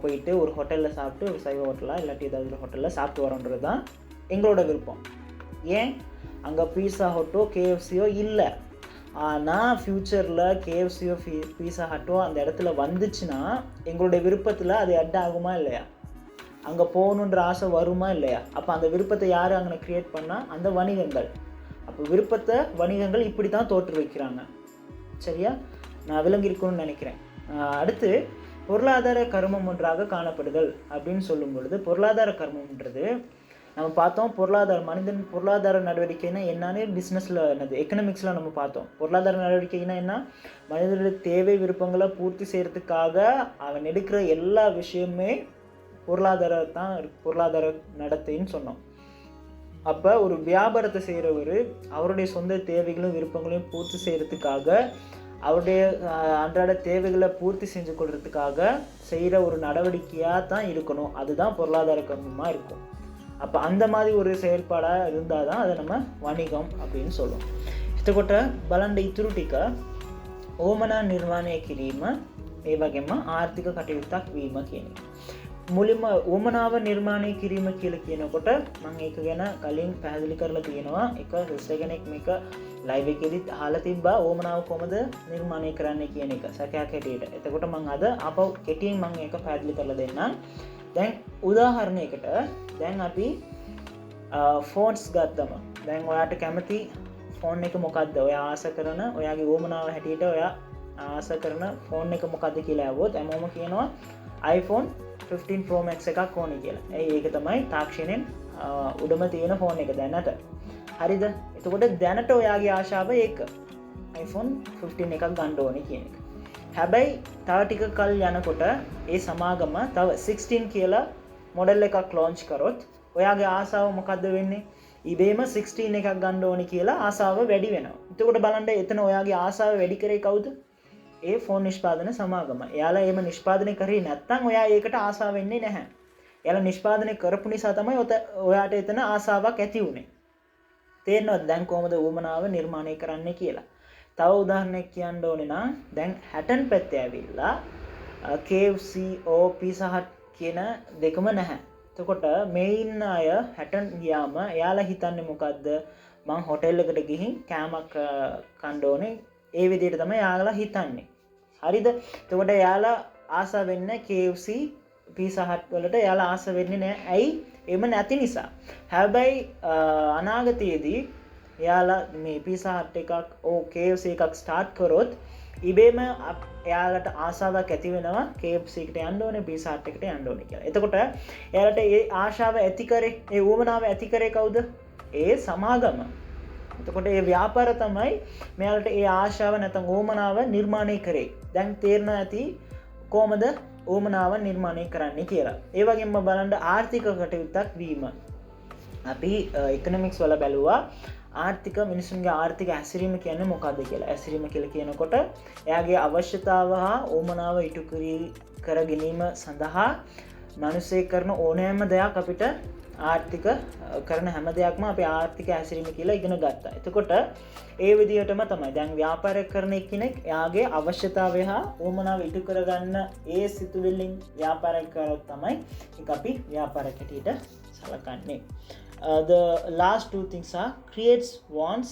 [SPEAKER 1] போயிட்டு ஒரு ஹோட்டலில் சாப்பிட்டு, ஒரு சைவ ஹோட்டலாக இல்லாட்டி ஏதாவது ஒரு ஹோட்டலில் சாப்பிட்டு வரோன்றது தான் எங்களோட விருப்பம். ஏன்? அங்கே பீஸா ஹட்டோ KFCயோ இல்லை. ஆனால் ஃப்யூச்சரில் KFCயோ பீஸா ஹட்டோ அந்த இடத்துல வந்துச்சுன்னா எங்களுடைய விருப்பத்தில் அது அட் ஆகுமா இல்லையா? அங்கே போகணுன்ற ஆசை வருமா இல்லையா? அப்போ அந்த விருப்பத்தை யார் அங்கே க்ரியேட் பண்ணால்? அந்த வணிகங்கள். அப்போ விருப்பத்தை வணிகங்கள் இப்படி தான் தோற்று வைக்கிறாங்க. சரியா? நான் விளங்கியிருக்கணும்னு நினைக்கிறேன். அடுத்து பொருளாதார கர்மம் ஒன்றாக காணப்படுதல் அப்படின்னு சொல்லும் பொழுது, பொருளாதார கர்மம்ன்றது நம்ம பார்த்தோம். மனிதன் பொருளாதார நடவடிக்கைனா என்னன்னு பிஸ்னஸில் எக்கனாமிக்ஸில் நம்ம பார்த்தோம். பொருளாதார நடவடிக்கைனா என்ன? மனிதனுடைய தேவை விருப்பங்களை பூர்த்தி செய்கிறதுக்காக அவன் எடுக்கிற எல்லா விஷயமே பொருளாதார நடத்தைன்னு சொன்னோம். அப்போ ஒரு வியாபாரத்தை செய்கிறவர் அவருடைய சொந்த தேவைகளும் விருப்பங்களையும் பூர்த்தி செய்கிறதுக்காக, அவருடைய அன்றாட தேவைகளை பூர்த்தி செஞ்சு கொள்றதுக்காக செய்கிற ஒரு நடவடிக்கையாக தான் இருக்கணும். அதுதான் பொருளாதார கர்மமாக இருக்கும். அப்போ அந்த மாதிரி ஒரு செயல்பாடாக இருந்தால் தான் அதை நம்ம வணிகம் அப்படின்னு சொல்லுவோம். එතකොට බලන්න ඉතුරු ටික ඕමනා නිර්මාණය කිරීම, ඒ වගේම ආර්ථික කටයුත්තක් වීම කියන එක. මුලින්ම ඕමනාව නිර්මාණය කිරීම කියලා කියනකොට මම ඒක ගැන කලින් පැහැදිලි කරලා තියෙනවා. එක සිස්ටර් කෙනෙක් මේක ලයිව් එකේදීත් අහලා තිබ්බා ඕමනාව කොහොමද නිර්මාණය කරන්නේ කියන එක සැකයක් හැටියට. එතකොට මම අද ආපහු කෙටියෙන් මම ඒක පැහැදිලි කරලා දෙන්නම්. දැන් උදාහරණයකට දැන් අපි ෆෝන්ස් ගත්තම, දැන් ඔයාට කැමති ෆෝන් එක මොකක්ද? ඔයා ආස කරන, ඔයාගේ ඕමනාව හැටියට ඔයා ආස කරන ෆෝන් එක මොකක්ද කියලා ඇහුවොත් හැමෝම කියනවා iPhone 15 Pro Max එකක් ඕනේ කියලා. ඒක තමයි තාක්ෂණයෙන් උඩම තියෙන ෆෝන් එක දැනට. හරිද? එතකොට දැනට ඔයාගේ ආශාව ඒක iPhone 15 එකක් ගන්න ඕනේ කියන එක. හැබැයි තව ටික කල් යනකොට ඒ සමාගම තව 16 කියලා මොඩල් එකක් ලොන්ච් කරොත් ඔයාගේ ආසාව මොකද්ද වෙන්නේ? ඉබේම 16 එකක් ගන්න ඕනේ කියලා ආසාව වැඩි වෙනවා. එතකොට බලන්න එතන ඔයාගේ ආසාව වැඩි කරේ කවුද? ඒ ෆෝන් නිෂ්පාදන සමාගම. එයාලා එහෙම නිෂ්පාදනය කරේ නැත්නම් ඔයා ඒකට ආසාව වෙන්නේ නැහැ. එයාලා නිෂ්පාදනය කරපු නිසා තමයි ඔයාට එතන ආසාවක් ඇති වුනේ. තේරෙනවද දැන් කොහොමද උවමනාව නිර්මාණය කරන්නේ කියලා? තව උදාහරණයක් කියන්න ඕනේ නම් දැන් හැටන් පැත්තේ ඇවිල්ලා KFC ඕ පීසා හට් කියන දෙකම නැහැ. එතකොට මේ ඉන්න අය හැටන් ගියාම එයාලා හිතන්නේ මොකද්ද? මං හොටෙල් එකට ගිහින් කෑමක් කන්න ඕනේ. ඒ විදිහට තමයි එයාලා හිතන්නේ. හරිද? එතකොට එයාලා ආස වෙන්නේ KFC Pizza Hut වලට එයාලා ආස වෙන්නේ නැහැ. ඇයි? එම නැති නිසා. හැබැයි අනාගතයේදී එයාලා මේ Pizza Hut එකක් KFC එකක් ස්ටාර්ට් කරොත් ඉබේම එයාලට ආසාවක් ඇති වෙනවා KFC එකට යන්න ඕනේ Pizza Hut එකට යන්න ඕනේ කියලා. එතකොට එයාලට ඒ ආශාව ඇති කරේ, ඒ උවමනාව ඇති කරේ කවුද? ඒ සමාගම. එතකොට ඒ ව්‍යාපාර තමයි මෙයාලට ඒ ආශාව නැත්නම් උවමනාව නිර්මාණය කරේ. දැන් තේරෙන ඇති කොහමද උවමනාව නිර්මාණය කරන්නේ කියලා. ඒ වගේම බලන්න ආර්ථික කටයුත්තක් වීම. අපි ඉකොනොමික්ස් වල බැලුවා ආර්ථික මිනිසුන්ගේ ආර්ථික හැසිරීම කියන්නේ මොකක්ද කියලා. හැසිරීම කියලා කියනකොට එයාගේ අවශ්‍යතාව හා උවමනාව ඉටු කර ගැනීම සඳහා මිනිස්සේ කරන ඕනෑම දෙයක් අපිට ආර්ථික කරන හැම දෙයක්ම අපි ආර්ථික හැසිරීම කියලා ඉගෙන ගත්තා. එතකොට ඒ විදිහටම තමයි දැන් ව්‍යාපාර කරන කෙනෙක් එයාගේ අවශ්‍යතාවය හා උවමනාව ඉටු කරගන්න ඒ සිතුවිල්ලෙන් ව්‍යාපාර කරොත් තමයි ඒක අපි ව්‍යාපාරයක් හැටියට සලකන්නේ. The last two things are creates wants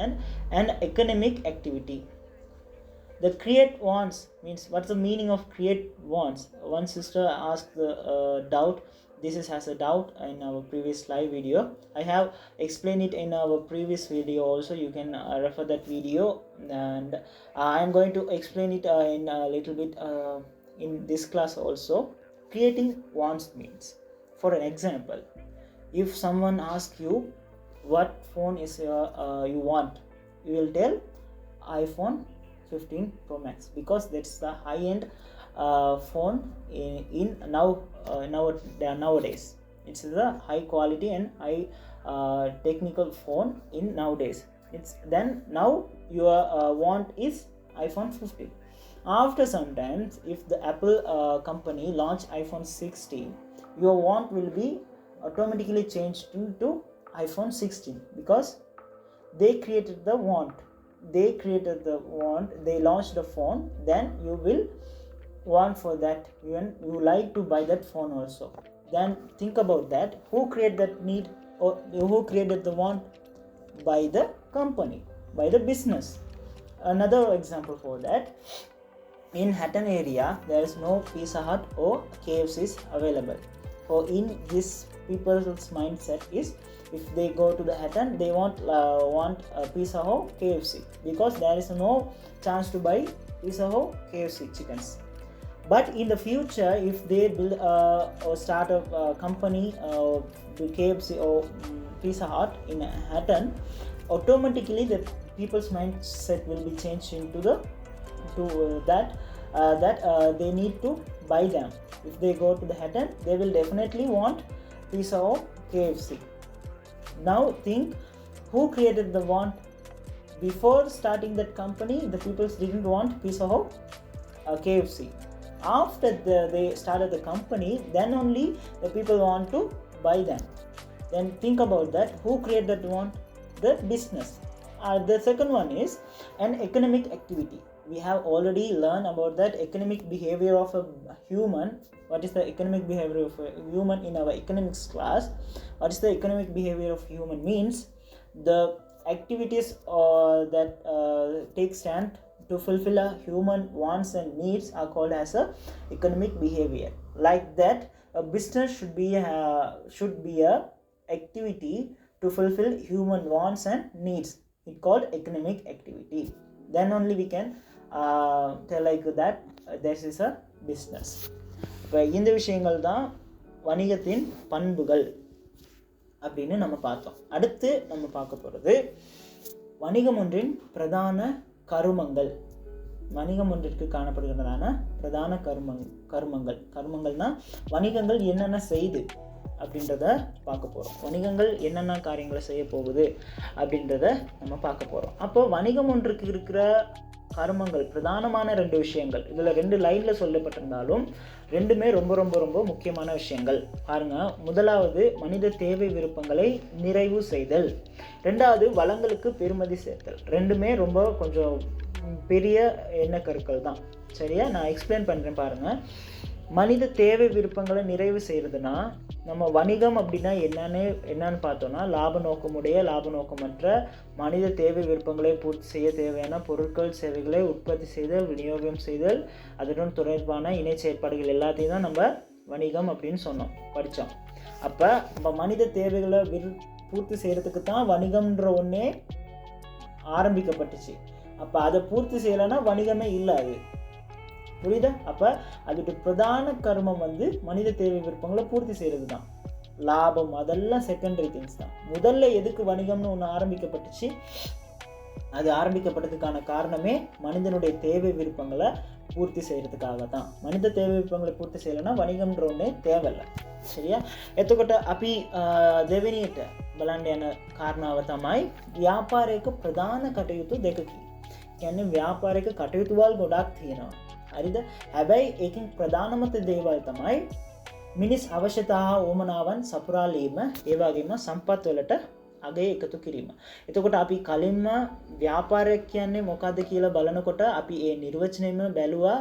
[SPEAKER 1] and economic activity. The create wants means what's the meaning of create wants? One sister asked the doubt. This has a doubt in our previous live video. I have explained it in our previous video also. You can refer that video, and I am going to explain it in a little bit in this class also. Creating wants means, for an example, if someone asks you what phone is you want, you will tell iPhone 15 Pro Max because that's the high-end phone in nowadays. It's the high quality and high technical phone in nowadays. It's then now your want is iPhone 15. After sometimes, if the Apple company launch iPhone 16, your want will be automatically changed into iPhone 16 because they created the want. They launched the phone, then you will want for that, even you like to buy that phone also. Then think about that, who created that need or who created the want? By the company, by the business. Another example for that, in Hatton area there is no Pizza Hut or KFCs available. So in this people's mindset is, if they go to the Hatton, they want a Pizza or KFC because there is no chance to buy Pizza or KFC chickens. But in the future, if they build or start a company KFC or Pizza Hut in Hatton, automatically the people's mindset will be changed into that they need to buy them. If they go to the Hatton, they will definitely want Pizza or KFC. Now think, who created the want? Before starting that company, the people didn't want Pizza or KFC. After they started the company, then only the people want to buy them. Then think about that, who created that want? The business. The second one is an economic activity. We have already learned about that economic behavior of a human. What is the economic behavior of a human in our economics class? What is the economic behavior of human means? The activities that take stand to fulfill a human wants and needs are called as a economic behavior. Like that, a business should be a activity to fulfill human wants and needs. It's called economic activity. Then only we can tell like that this is a business. இப்போ இந்த விஷயங்கள் தான் வணிகத்தின் பண்புகள் அப்படின்னு நம்ம பார்த்தோம். அடுத்து நம்ம பார்க்க போகிறது வணிகம் ஒன்றின் பிரதான கருமங்கள். வணிகம் ஒன்றிற்கு காணப்படுகிறதான பிரதான கருமங்கள்னா வணிகங்கள் என்னென்ன செய்து அப்படின்றத பார்க்க போகிறோம். வணிகங்கள் என்னென்ன காரியங்களை செய்ய போகுது அப்படின்றத நம்ம பார்க்க போகிறோம். அப்போ வணிகம் ஒன்றுக்கு இருக்கிற கருமங்கள் பிரதானமான 2 விஷயங்கள். இதில் 2 லைனில் சொல்லப்பட்டிருந்தாலும் ரெண்டுமே ரொம்ப ரொம்ப ரொம்ப முக்கியமான விஷயங்கள். பாருங்க, முதலாவது மனித தேவை விருப்பங்களை நிறைவு செய்தல், 2வது வளங்களுக்கு பெருமதி சேர்த்தல். ரெண்டுமே ரொம்ப கொஞ்சம் பெரிய எண்ணக்கருக்கள் தான். சரியா, நான் எக்ஸ்பிளைன் பண்ணுறேன் பாருங்கள். மனித தேவை விருப்பங்களை நிறைவு செய்கிறதுனா நம்ம வணிகம் அப்படின்னா என்னன்னு பார்த்தோன்னா லாப நோக்கமற்ற மனித தேவை விருப்பங்களை பூர்த்தி செய்ய தேவையான பொருட்கள் சேவைகளை உற்பத்தி செய்தல், விநியோகம் செய்தல், அதனுடன் தொடர்பான இணை செயற்பாடுகள் எல்லாத்தையும் தான் நம்ம வணிகம் அப்படின்னு படித்தோம். அப்போ நம்ம மனித தேவைகளை பூர்த்தி செய்கிறதுக்கு தான் வணிகம்ன்ற ஒன்றே ஆரம்பிக்கப்பட்டுச்சு. அப்போ அதை பூர்த்தி செய்யலைன்னா வணிகமே இல்லை. அது புரியுதா? அப்போ அதோட பிரதான கர்மம் மனித தேவை விருப்பங்களை பூர்த்தி செய்கிறது தான். லாபம் அதெல்லாம் செகண்டரி திங்ஸ் தான். முதல்ல எதுக்கு வணிகம்னு ஒன்று ஆரம்பிக்கப்பட்டுச்சு? அது ஆரம்பிக்கப்பட்டதுக்கான காரணமே மனிதனுடைய தேவை விருப்பங்களை பூர்த்தி செய்கிறதுக்காக தான். மனித தேவை விருப்பங்களை பூர்த்தி செய்யலைன்னா வணிகம்ன்ற ஒன்றே தேவையில்லை. சரியா? එතකොට අපි දෙවෙනියට බලන්න යන කාරණාව තමයි ව්‍යාපාරයක ප්‍රධාන කටයුතු දෙකකි. කියන්නේ ව්‍යාපාරයක කටයුතු වල ගොඩක් තියෙනවා. හරිද? හැබැයි ඒකෙන් ප්‍රධානම දේවල් තමයි මිනිස් අවශ්‍යතා ඕමනාවන් සපුරාලීම, ඒ වගේම සම්පත් වලට අගය එකතු කිරීම. එතකොට අපි කලින්ම ව්‍යාපාරයක් කියන්නේ මොකද්ද කියලා බලනකොට අපි ඒ නිර්වචනයම බැලුවා.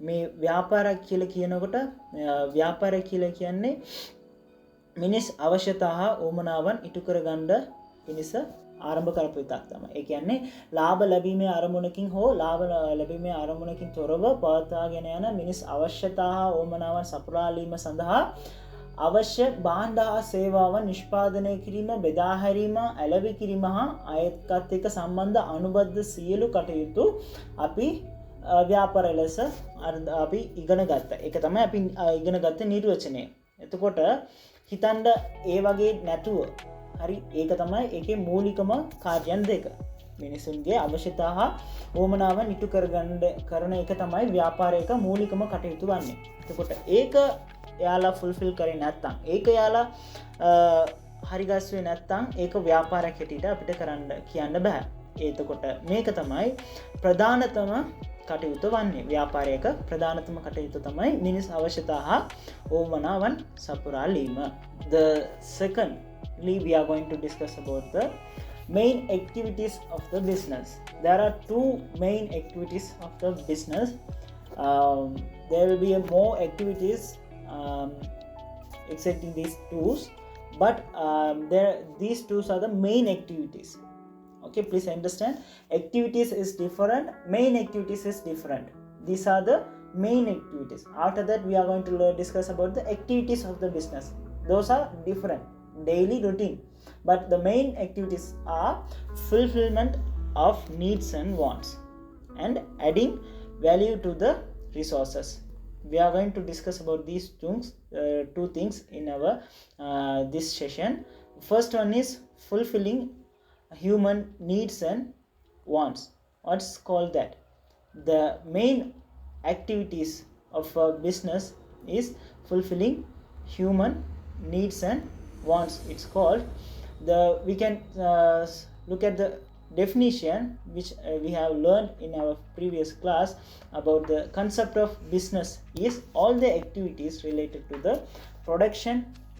[SPEAKER 1] මේ ව්‍යාපාරයක් කියලා කියනකොට ව්‍යාපාරය කියලා කියන්නේ මිනිස් අවශ්‍යතා ඕමනාවන් ඉටු කරගන්න පිණිස ආරම්භ කරපු එකක් තමයි. ඒ කියන්නේ ලාභ ලැබීමේ අරමුණකින් හෝ ලාභ ලැබීමේ අරමුණකින් තොරව පවත්වාගෙන යන මිනිස් අවශ්‍යතා ඕමනාවන් සපුරාලීම සඳහා අවශ්‍ය භාණ්ඩ හා සේවාවන් නිෂ්පාදනය කිරීම, බෙදා හැරීම, ඇලවි කිරීම හා අයත්කත් එක්ක සම්බන්ධ අනුබද්ධ සියලු කටයුතු අපි ව්‍යාපාරය ලෙස අපි ඉගෙන ගත්තා. ඒක තමයි අපි ඉගෙන ගත්ත නිර්වචනය. එතකොට හිතන්න ඒ වගේ නැතුව හරි ඒක තමයි ඒකේ මූලිකම කාර්යයන් දෙක. මිනිසුන්ගේ අවශ්‍යතා හා ඕමනාවන් ඉටු කරන එක තමයි ව්‍යාපාරයක මූලිකම කටයුතු වන්නේ. එතකොට ඒක යාලා ෆුල්ෆිල් කරේ නැත්නම්, ඒක යාලා හරිගස්වේ නැත්නම් ඒක ව්‍යාපාරයක් හැටියට අපිට කියන්න බෑ. එතකොට මේක තමයි ප්‍රධානතම කටයුතු වන්නේ. ව්‍යාපාරයක ප්‍රධානතම කටයුතු තමයි මිනිස් අවශ්‍යතා හා ඕමනාවන් සපුරාලීම. The secondly we are going to discuss about the main activities of the business. There are two main activities of the business. There will be more activities excepting these tools, but these tools are the main activities. Okay, please understand, activities is different, main activities is different. These are the main activities. After that we are going to discuss about the activities of the business. Those are different, daily routine, but the main activities are fulfillment of needs and wants and adding value to the resources. We are going to discuss about these two things in our this session. First one is fulfilling human needs and wants. What's called that? The main activities of a business is fulfilling human needs and wants. It's called we can look at the definition which we have learned in our previous class about the concept of business is all the activities related to the production,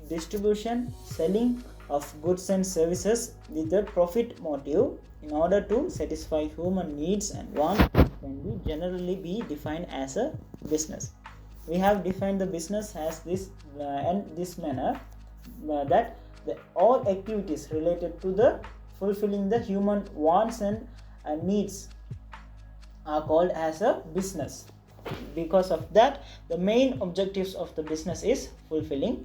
[SPEAKER 1] distribution, selling of goods and services with the profit motive in order to satisfy human needs and wants can be generally be defined as a business. We have defined the business as this and this manner that all activities related to the fulfilling the human wants and needs are called as a business. Because of that, the main objectives of the business is fulfilling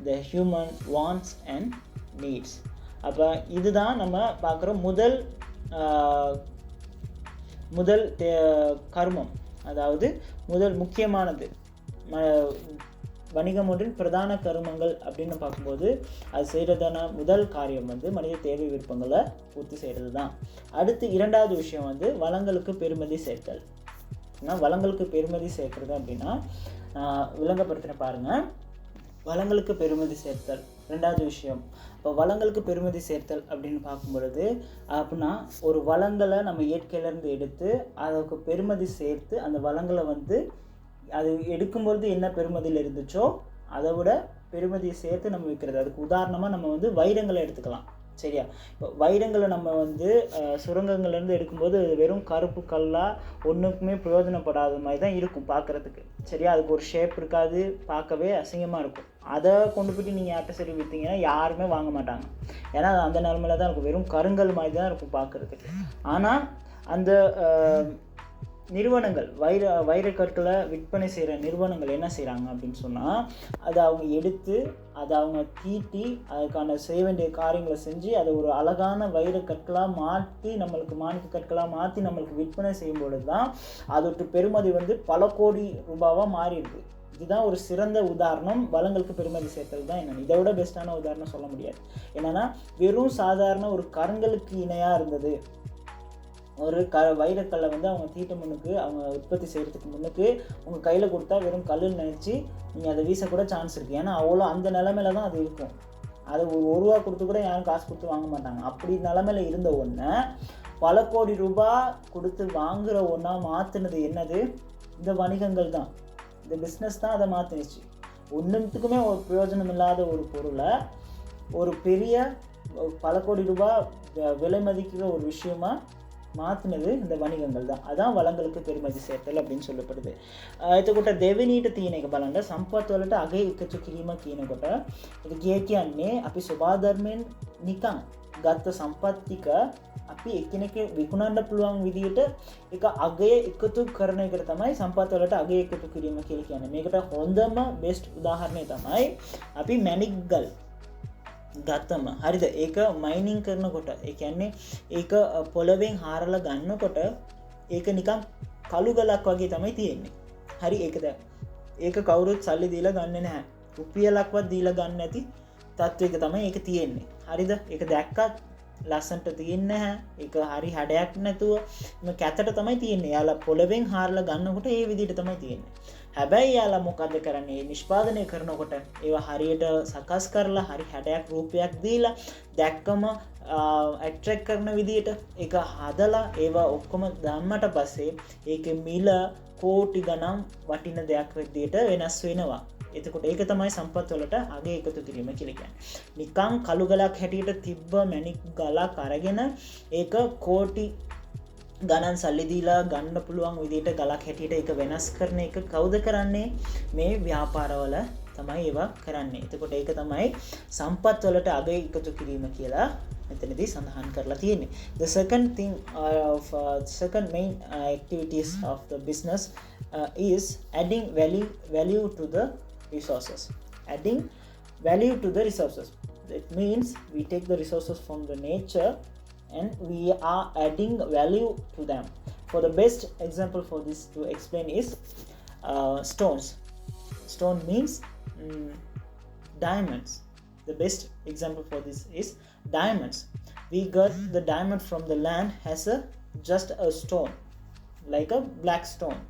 [SPEAKER 1] the human wants and needs. அப்போ இதுதான் நம்ம பார்க்குற முதல் கர்மம், அதாவது முக்கியமானது வணிகம் ஒன்றின் பிரதான கருமங்கள் அப்படின்னு பார்க்கும்போது அது செய்கிறதான முதல் காரியம் மனித தேவை விருப்பங்களை பூர்த்தி செய்கிறது தான். அடுத்து இரண்டாவது விஷயம் வளங்களுக்கு பெருமதி சேர்த்தல். வளங்களுக்கு பெருமதி சேர்க்கிறது அப்படின்னா விளங்கப்படுத்தின பாருங்கள். வளங்களுக்கு பெருமதி சேர்த்தல் ரெண்டாவது விஷயம். இப்போ வளங்களுக்கு பெருமதி சேர்த்தல் அப்படின்னு பார்க்கும்பொழுது அப்படின்னா ஒரு வளங்களை நம்ம இயற்கையிலேருந்து எடுத்து அதுக்கு பெருமதி சேர்த்து அந்த வளங்களை அது எடுக்கும்பொழுது என்ன பெருமதியில் இருந்துச்சோ அதை விட பெருமதியை சேர்த்து நம்ம விற்கிறது. அதுக்கு உதாரணமாக நம்ம வைரங்களை எடுத்துக்கலாம். சரியா? இப்போ வைரங்களை நம்ம வந்து சுரங்கங்கள்லேருந்து எடுக்கும்போது வெறும் கருப்பு கல்லாக ஒன்றுக்குமே பிரயோஜனப்படாத மாதிரி தான் இருக்கும் பார்க்குறதுக்கு. சரியா? அதுக்கு ஒரு ஷேப் இருக்காது, பார்க்கவே அசிங்கமாக இருக்கும். அதை கொண்டு போய்ட்டு நீங்கள் யார்கிட்ட சரி விற்றீங்கன்னா யாருமே வாங்க மாட்டாங்க. ஏன்னா அது அந்த நிலமையில தான் இருக்கும், வெறும் கருங்கல் மாதிரி தான் இருக்கும் பார்க்குறதுக்கு. ஆனால் அந்த நிறுவனங்கள் வைரக்கற்களை விற்பனை செய்கிற நிறுவனங்கள் என்ன செய்கிறாங்க அப்படின்னு சொன்னால், அதை அவங்க எடுத்து அதை அவங்க தீட்டி அதுக்கான செய்ய வேண்டிய காரியங்களை செஞ்சு அதை ஒரு அழகான வைரக்கற்களாக மாற்றி நம்மளுக்கு மாணிக்க கற்களாக மாற்றி நம்மளுக்கு விற்பனை செய்யும் பொழுது தான் அதோட பெறுமதி வந்து பல கோடி ரூபாவாக மாறி இருக்கு. இதுதான் ஒரு சிறந்த உதாரணம். வளங்களுக்கு பெருமதி சேர்த்தது தான் என்னென்னு. இதை விட பெஸ்ட்டான உதாரணம் சொல்ல முடியாது. என்னென்னா வெறும் சாதாரண ஒரு கருங்கலுக்கு இணையாக இருந்தது ஒரு வைரக்கல்லை வந்து அவங்க தீட்ட முன்னுக்கு அவங்க உற்பத்தி செய்கிறதுக்கு முன்னுக்கு உங்கள் கையில் கொடுத்தா வெறும் கல்லுன்னு நினச்சி நீங்கள் அதை வீசக்கூட சான்ஸ் இருக்குது. ஏன்னா அவ்வளோ அந்த நிலமையில தான் அது இருக்கும். அதை ஒரு ரூபா கொடுத்து கூட யாரும் காசு கொடுத்து வாங்க மாட்டாங்க. அப்படி நிலமையில இருந்த ஒன்றை பல கோடி ரூபாய் கொடுத்து வாங்குகிற ஒன்றா மாற்றினது என்னது? இந்த வணிகங்கள் தான், இந்த பிஸ்னஸ் தான் அதை மாற்றினுச்சு. ஒன்றுத்துக்குமே ஒரு பிரயோஜனம் இல்லாத ஒரு பொருளை ஒரு பெரிய பல கோடி ரூபாய் விலை மதிக்கிற ஒரு விஷயமா மாற்றினது இந்த வணிகங்கள் தான். அதான் வளங்களுக்கு பெருமதி சேர்த்தல் அப்படின்னு சொல்லப்படுது. එතකොට දෙවෙනිට තියෙන එක බලන්න සම්පත් වලට අගය එකතු කිරීම කියනකොට ඒක කියන්නේ අපි ස්වභාව ධර්මයෙන් නිකන් ගත්ත සම්පත් ටික අපි එකිනෙක විකුණන්න පුළුවන් විදිහට ඒක අගය එකතු කරන එකට තමයි සම්පත් වලට අගය එකතු කිරීම කියලා කියන්නේ. මේකට හොඳම බෙස්ට් උදාහරණය තමයි අපි මැණික්ගල් ගත්තම. හරිද? ඒක මයිනින් කරනකොට ඒ කියන්නේ ඒක පොළවෙන් හාරලා ගන්නකොට ඒක නිකන් කළු ගලක් වගේ තමයි තියෙන්නේ. හරි? ඒක කවුරුත් සල්ලි දීලා ගන්නෙ නැහැ. රුපියලක්වත් දීලා ගන්න නැති තත්වයක තමයි ඒක තියෙන්නේ. හරිද? ඒක දැක්කත් ලස්සන්ට තියෙන්නේ නැහැ. ඒක හරි හැඩයක් නැතුව මේ කැතට තමයි තියෙන්නේ. යාලා පොළවෙන් හාරලා ගන්නකොට ඒ විදිහට තමයි තියෙන්නේ. හැබැයි යාලා මොකද කරන්නේ? නිෂ්පාදනය කරනකොට ඒවා හරියට සකස් කරලා හරි හැඩයක් රූපයක් දීලා දැක්කම ඇට්‍රැක්ට් කරන විදිහට ඒක හදලා ඒවා ඔක්කොම දැම්මට පස්සේ ඒකේ මිල කෝටි ගණන් වටින දෙයක් විදිහට වෙනස් වෙනවා. එතකොට ඒක තමයි සම්පත් වලට අගය එකතු කිරීම කියලා කියන්නේ. නිකන් කළු ගලක් හැටියට තිබ්බ මැණික් ගලක් අරගෙන ඒක කෝටි ගණන් සල්ලි දීලා ගන්න පුළුවන් විදිහට ගලක් හැටියට ඒක වෙනස් කරන එක කවුද කරන්නේ? මේ ව්‍යාපාරවල තමයි ඒවා කරන්නේ. එතකොට ඒක තමයි සම්පත් වලට අගය එකතු කිරීම කියලා මෙතනදී සඳහන් කරලා තියෙන්නේ. The second main activities of the business is adding value to the resources. Adding value to the resources. That means we take the resources from the nature and we are adding value to them. For the best example for this to explain is stones. Stone means diamonds. The best example for this is diamonds. We got the diamond from the land as just a stone, like a black stone.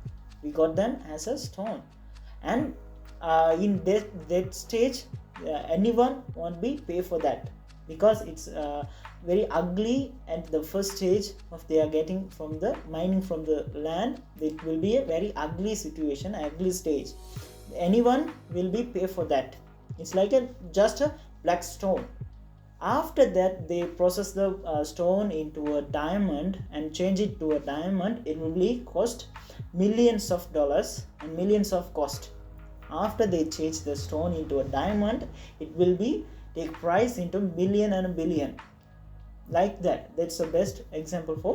[SPEAKER 1] We got them as a stone, and in that stage anyone won't be pay for that because it's very ugly. At the first stage of they are getting from the mining from the land, it will be a very ugly situation, ugly stage. Anyone will be pay for that. It's like just a black stone. After that they process the stone into a diamond and change it to a diamond. It will be cost millions of dollars and millions of cost. After they change the stone into a diamond, it will be take price into million and a billion, like that. That's the best example for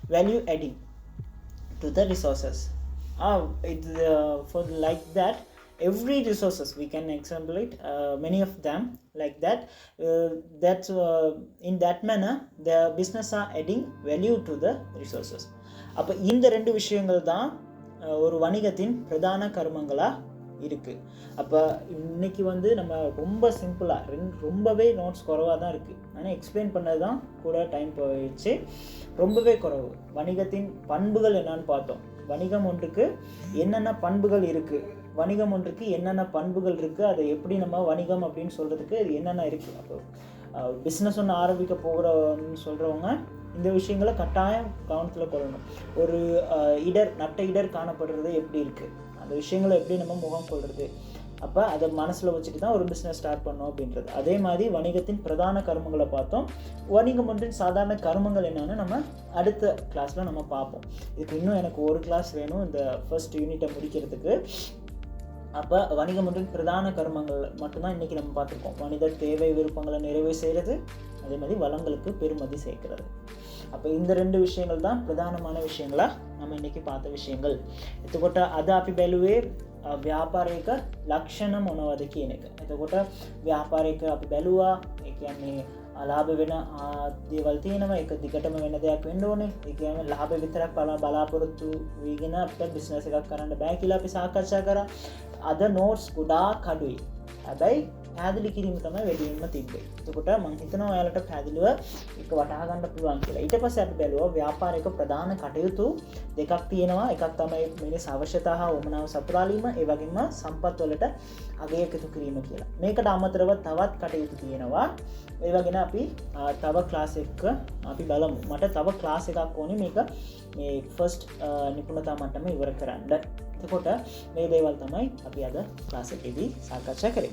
[SPEAKER 1] value adding to the resources. For like that, every resources we can example it, many of them like that. In that manner the business are adding value to the resources. அப்போ இந்த ரெண்டு விஷயங்கள் தான் ஒரு வணிகத்தின் பிரதான கர்மங்களா இருக்கு. அப்போ இன்னைக்கு வந்து நம்ம ரொம்ப சிம்பிளாக ரொம்பவே நோட்ஸ் குறைவாக தான் இருக்குது. ஆனால் எக்ஸ்பிளைன் பண்ணது தான் கூட டைம் போயிடுச்சு. ரொம்பவே குறைவு. வணிகத்தின் பண்புகள் என்னன்னு பார்த்தோம். வணிகம் ஒன்றுக்கு என்னென்ன பண்புகள் இருக்குது, வணிகம் ஒன்றுக்கு என்னென்ன பண்புகள் இருக்குது, அதை எப்படி நம்ம வணிகம் அப்படின்னு சொல்கிறதுக்கு என்னென்ன இருக்குது. அப்போ பிஸ்னஸ் ஒன்று ஆரம்பிக்க போகிறோன்னு சொல்கிறவங்க இந்த விஷயங்களை கட்டாயம் கவனத்தில் கொள்ளணும். ஒரு நட்ட இடர் காணப்படுறது எப்படி இருக்குது, அந்த விஷயங்களை எப்படி நம்ம முகம் கொள்வது, அப்போ அதை மனசில் வச்சுட்டு தான் ஒரு பிஸ்னஸ் ஸ்டார்ட் பண்ணோம் அப்படின்றது. அதே மாதிரி வணிகத்தின் பிரதான கர்மங்களை பார்த்தோம். வணிகம் ஒன்றின் சாதாரண கர்மங்கள் என்னென்னு நம்ம அடுத்த கிளாஸில் நம்ம பார்ப்போம். இதுக்கு இன்னும் எனக்கு ஒரு கிளாஸ் வேணும் இந்த ஃபர்ஸ்ட் யூனிட்டை முடிக்கிறதுக்கு. அப்போ வணிகம் ஒன்றின் பிரதான கர்மங்கள் மட்டும்தான் இன்றைக்கி நம்ம பார்த்துருக்கோம். மனித தேவை விருப்பங்களை நிறைவு செய்கிறது, அதே மாதிரி வளங்களுக்கு பெருமதி சேர்க்கிறது. அப்போ இந்த 2 விஷயங்கள் தான் பிரதானமான விஷயங்களாக நம்ம இன்றைக்கி பார்த்த விஷயங்கள். එතකොට අද අපි බැලුවේ ව්‍යාපාරයක ලක්ෂණ මොනවද කියන එක. එතකොට ව්‍යාපාරයක අපි බැලුවා ඒ කියන්නේ ලාභ වෙන දේවල් තියෙනවා. ඒක දිගටම වෙන දෙයක් වෙන්න ඕනේ. ඒ කියන්නේ ලාභ විතරක් බලාපොරොත්තු වෙගෙන අපිට බිස්නස් එකක් කරන්න බෑ කියලා අපි සාකච්ඡා කරා. අද නෝට්ස් ගොඩාක් අඩුයි. හැබැයි පැහැදිලි කිරීම තමයි වැඩියෙන්ම තිබ්බේ. එතකොට මම හිතනවා ඔයාලට පැහැදිලිව ඒක වටහා ගන්න පුළුවන් කියලා. ඊට පස්සේ අපි බැලුවා ව්‍යාපාරික ප්‍රධාන කටයුතු දෙකක් තියෙනවා. එකක් තමයි මිනිස් අවශ්‍යතා හා උවමනාව සපුරාලීම, ඒ වගේම සම්පත් වලට අගය එකතු කිරීම කියලා. මේකට අමතරව තවත් කටයුතු තියෙනවා. ඒ වගේම අපි තව ක්ලාස් එකක අපි බලමු. මට තව ක්ලාස් එකක් ඕනේ මේක මේ ෆස්ට් නිපුණතා මට්ටම ඉවර කරන්න. එතකොට මේ දේවල් තමයි අපි අද ක්ලාස් එකේදී සාකච්ඡා කරේ.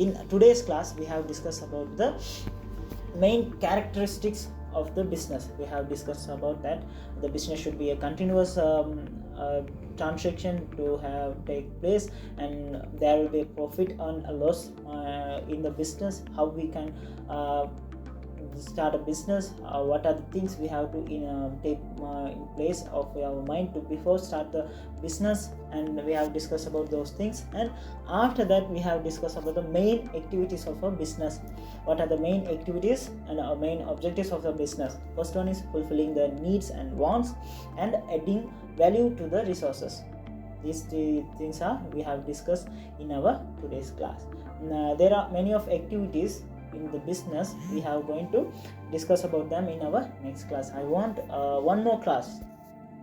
[SPEAKER 1] In today's class we have discussed about the main characteristics of the business. We have discussed about that the business should be a continuous transaction to have take place, and there will be a profit and a loss in the business. How we can start a business, what are the things we have to take in place of our mind to before start the business, and we have discussed about those things. And after that we have discussed about the main activities of a business. What are the main activities and our main objectives of the business? First one is fulfilling the needs and wants and adding value to the resources. These 3 things are we have discussed in our today's class. There are many of activities in the business. We have going to discuss about them in our next class. I want one more class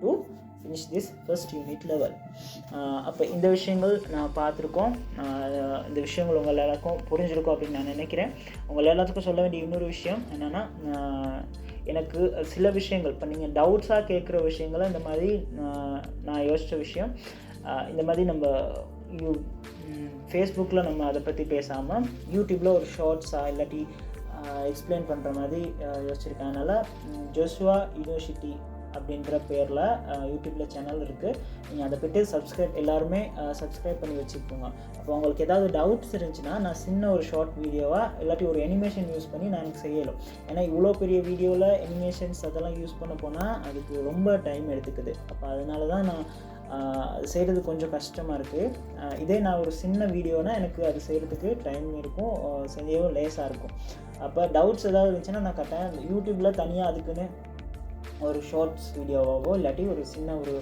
[SPEAKER 1] to finish this first unit level. அப்போ இந்த விஷயங்கள் நான் பார்த்துருக்கோம். இந்த விஷயங்கள் உங்கள் எல்லாருக்கும் புரிஞ்சிருக்கும் அப்படின்னு நான் நினைக்கிறேன். உங்கள் எல்லாத்துக்கும் சொல்ல வேண்டிய இன்னொரு விஷயம் என்னென்னா, எனக்கு சில விஷயங்கள் இப்போ நீங்கள் டவுட்ஸாக கேட்குற விஷயங்களை இந்த மாதிரி நான் யோசித்த விஷயம், இந்த மாதிரி நம்ம ஃபேஸ்புக்கில் நம்ம அதை பற்றி பேசாமல் யூடியூப்பில் ஒரு ஷார்ட்ஸாக இல்லாட்டி எக்ஸ்பிளைன் பண்ணுற மாதிரி யோசிச்சிருக்கேன். அதனால் ஜோசுவா யூனிவர்சிட்டி அப்படின்ற பேரில் யூடியூப்பில் சேனல் இருக்குது. நீங்கள் அதை போய்ட்டு எல்லாருமே சப்ஸ்கிரைப் பண்ணி வச்சுக்கோங்க. அப்போ உங்களுக்கு ஏதாவது டவுட்ஸ் இருந்துச்சுன்னா நான் சின்ன ஒரு ஷார்ட் வீடியோவாக இல்லாட்டி ஒரு அனிமேஷன் யூஸ் பண்ணி நான் எனக்கு செய்யலாம். ஏன்னா இவ்வளோ பெரிய வீடியோவில் அனிமேஷன்ஸ் அதெல்லாம் யூஸ் பண்ண போனால் அதுக்கு ரொம்ப டைம் எடுத்துக்குது. அப்போ அதனால தான் நான் செய்கிறது கொஞ்சம் கஷ்டமாக இருக்குது. இதே நான் ஒரு சின்ன வீடியோனால் எனக்கு அது செய்கிறதுக்கு டைம் இருக்கும், செய்யவும் லேஸாக இருக்கும். அப்போ டவுட்ஸ் ஏதாவது இருந்துச்சுன்னா நான் கரெக்டாக யூடியூப்பில் தனியாக அதுக்குன்னு ஒரு ஷார்ட்ஸ் வீடியோவாகவோ இல்லாட்டி ஒரு சின்ன ஒரு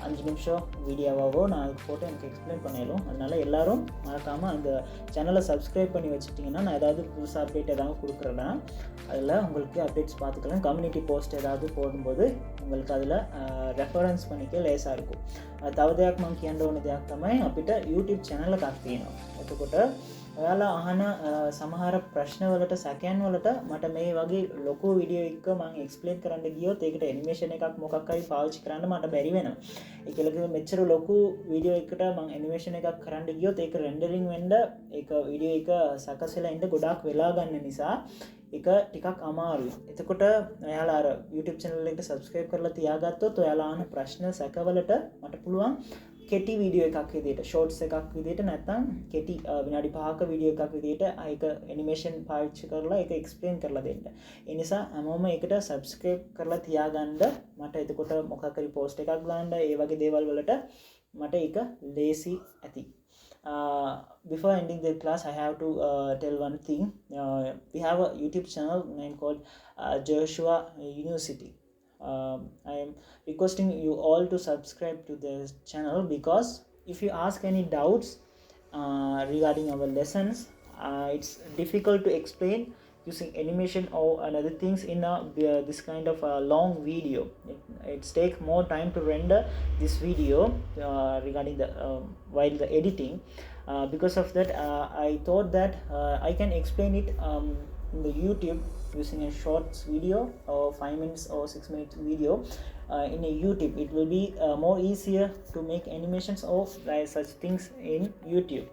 [SPEAKER 1] 5 நிமிஷம் வீடியோவாகவோ நான் அதுக்கு போட்டு எனக்கு எக்ஸ்பிளைன் பண்ணிடலாம். அதனால் எல்லோரும் மறக்காமல் அந்த சேனலை சப்ஸ்கிரைப் பண்ணி வச்சுட்டிங்கன்னா நான் ஏதாவது புதுசாக அப்டேட் ஏதாவது கொடுக்குறேன்னா அதில் உங்களுக்கு அப்டேட்ஸ் பார்த்துக்கலாம். கம்யூனிட்டி போஸ்ட் ஏதாவது போடும்போது உங்களுக்கு அதில் ரெஃபரன்ஸ் பண்ணிக்க லேஸாக இருக்கும். තව දෙයක් මම කියන්න ඕන දෙයක් තමයි අපිට YouTube channel එකක් තියෙනවා. එතකොට ඔයාලා අහන සමහර ප්‍රශ්නවලට සැකයන් වලට මට මේ වගේ ලොකු වීඩියෝ එකක් මම එක්ස්ප්ලেইন කරන්න ගියොත් ඒකට ඇනිමේෂන් එකක් මොකක් හරි පාවිච්චි කරන්න මට බැරි වෙනවා. ඒක ලකේ මෙච්චර ලොකු වීඩියෝ එකකට මම ඇනිමේෂන් එකක් කරන්න ගියොත් ඒක රෙන්ඩරින් වෙන්න ඒක වීඩියෝ එක සකසලා ඉන්න ගොඩාක් වෙලා ගන්න නිසා ඒක ටිකක් අමාරුයි. එතකොට ඔයාලා අර YouTube channel එකට subscribe කරලා තියාගත්තොත් ඔයාලා අහන ප්‍රශ්න සැකවලට මට පුළුවන් කෙටි වීඩියෝ එකක් විදියට, ෂෝට්ස් එකක් විදියට නැත්නම් කෙටි විනාඩි 5ක වීඩියෝ එකක් විදියට ඒක ඇනිමේෂන් පාවිච්චි කරලා ඒක එක්ස්ප්ලেইন කරලා දෙන්න. ඒ නිසා හැමෝම ඒකට subscribe කරලා තියාගන්න. මට එතකොට මොකක් හරි post එකක් දාන්න ඒ වගේ දේවල් වලට මට ඒක ලේසි ඇති. Before ending the class, I have to tell one thing. We have a YouTube channel name called Jehosuva University. I am requesting you all to subscribe to this channel because if you ask any doubts regarding our lessons, it's difficult to explain using animation or another things in this kind of a long video. It takes more time to render this video regarding the while the editing. Because of that, I thought that I can explain it in the YouTube using a short video or 5 minutes or 6 minutes video in a YouTube. It will be more easier to make animations of such things in YouTube.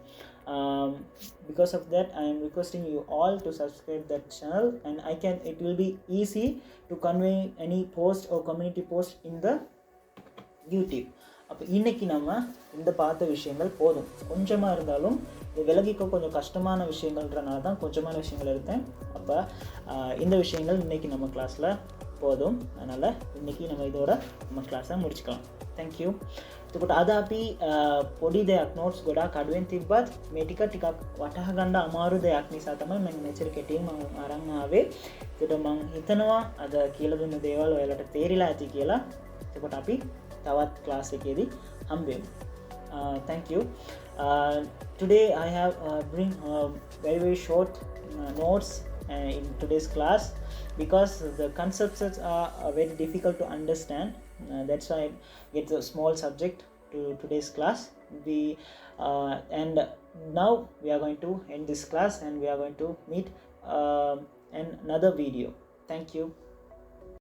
[SPEAKER 1] Because of that, I am requesting you all to subscribe that channel, and it will be easy to convey any post or community post in the YouTube. அப்போ இன்றைக்கி நம்ம இந்த பார்த்த விஷயங்கள் போதும். கொஞ்சமாக இருந்தாலும் இது விலகிக்க கொஞ்சம் கஷ்டமான விஷயங்கள்ன்றனால தான் கொஞ்சமான விஷயங்கள் எடுத்தேன். அப்போ இந்த விஷயங்கள் இன்றைக்கி நம்ம கிளாஸில் போதும். அதனால் இன்றைக்கி நம்ம இதோட நம்ம கிளாஸை முடிச்சுக்கலாம். තැංකයු. එතකොට අද අපි පොඩි දෙයක් නෝට්ස් ගොඩාක් අඩුවෙන් තිබ්බත් මේ ටිකක් වටහා ගන්න අමාරු දෙයක් නිසා තමයි මම මෙච්චර කෙටියෙන් මම අරන් ආවේ. ඒකට මම හිතනවා අද කියලා දුන්න දේවල් ඔයාලට තේරිලා ඇති කියලා. එතකොට අපි තවත් ක්ලාස් එකේදී හම්බෙමු. Thank you. Today I have bring very short notes in today's class because the concepts are very difficult to understand. That's why it's a small subject to today's class. And now we are going to end this class and we are going to meet in another video. Thank you.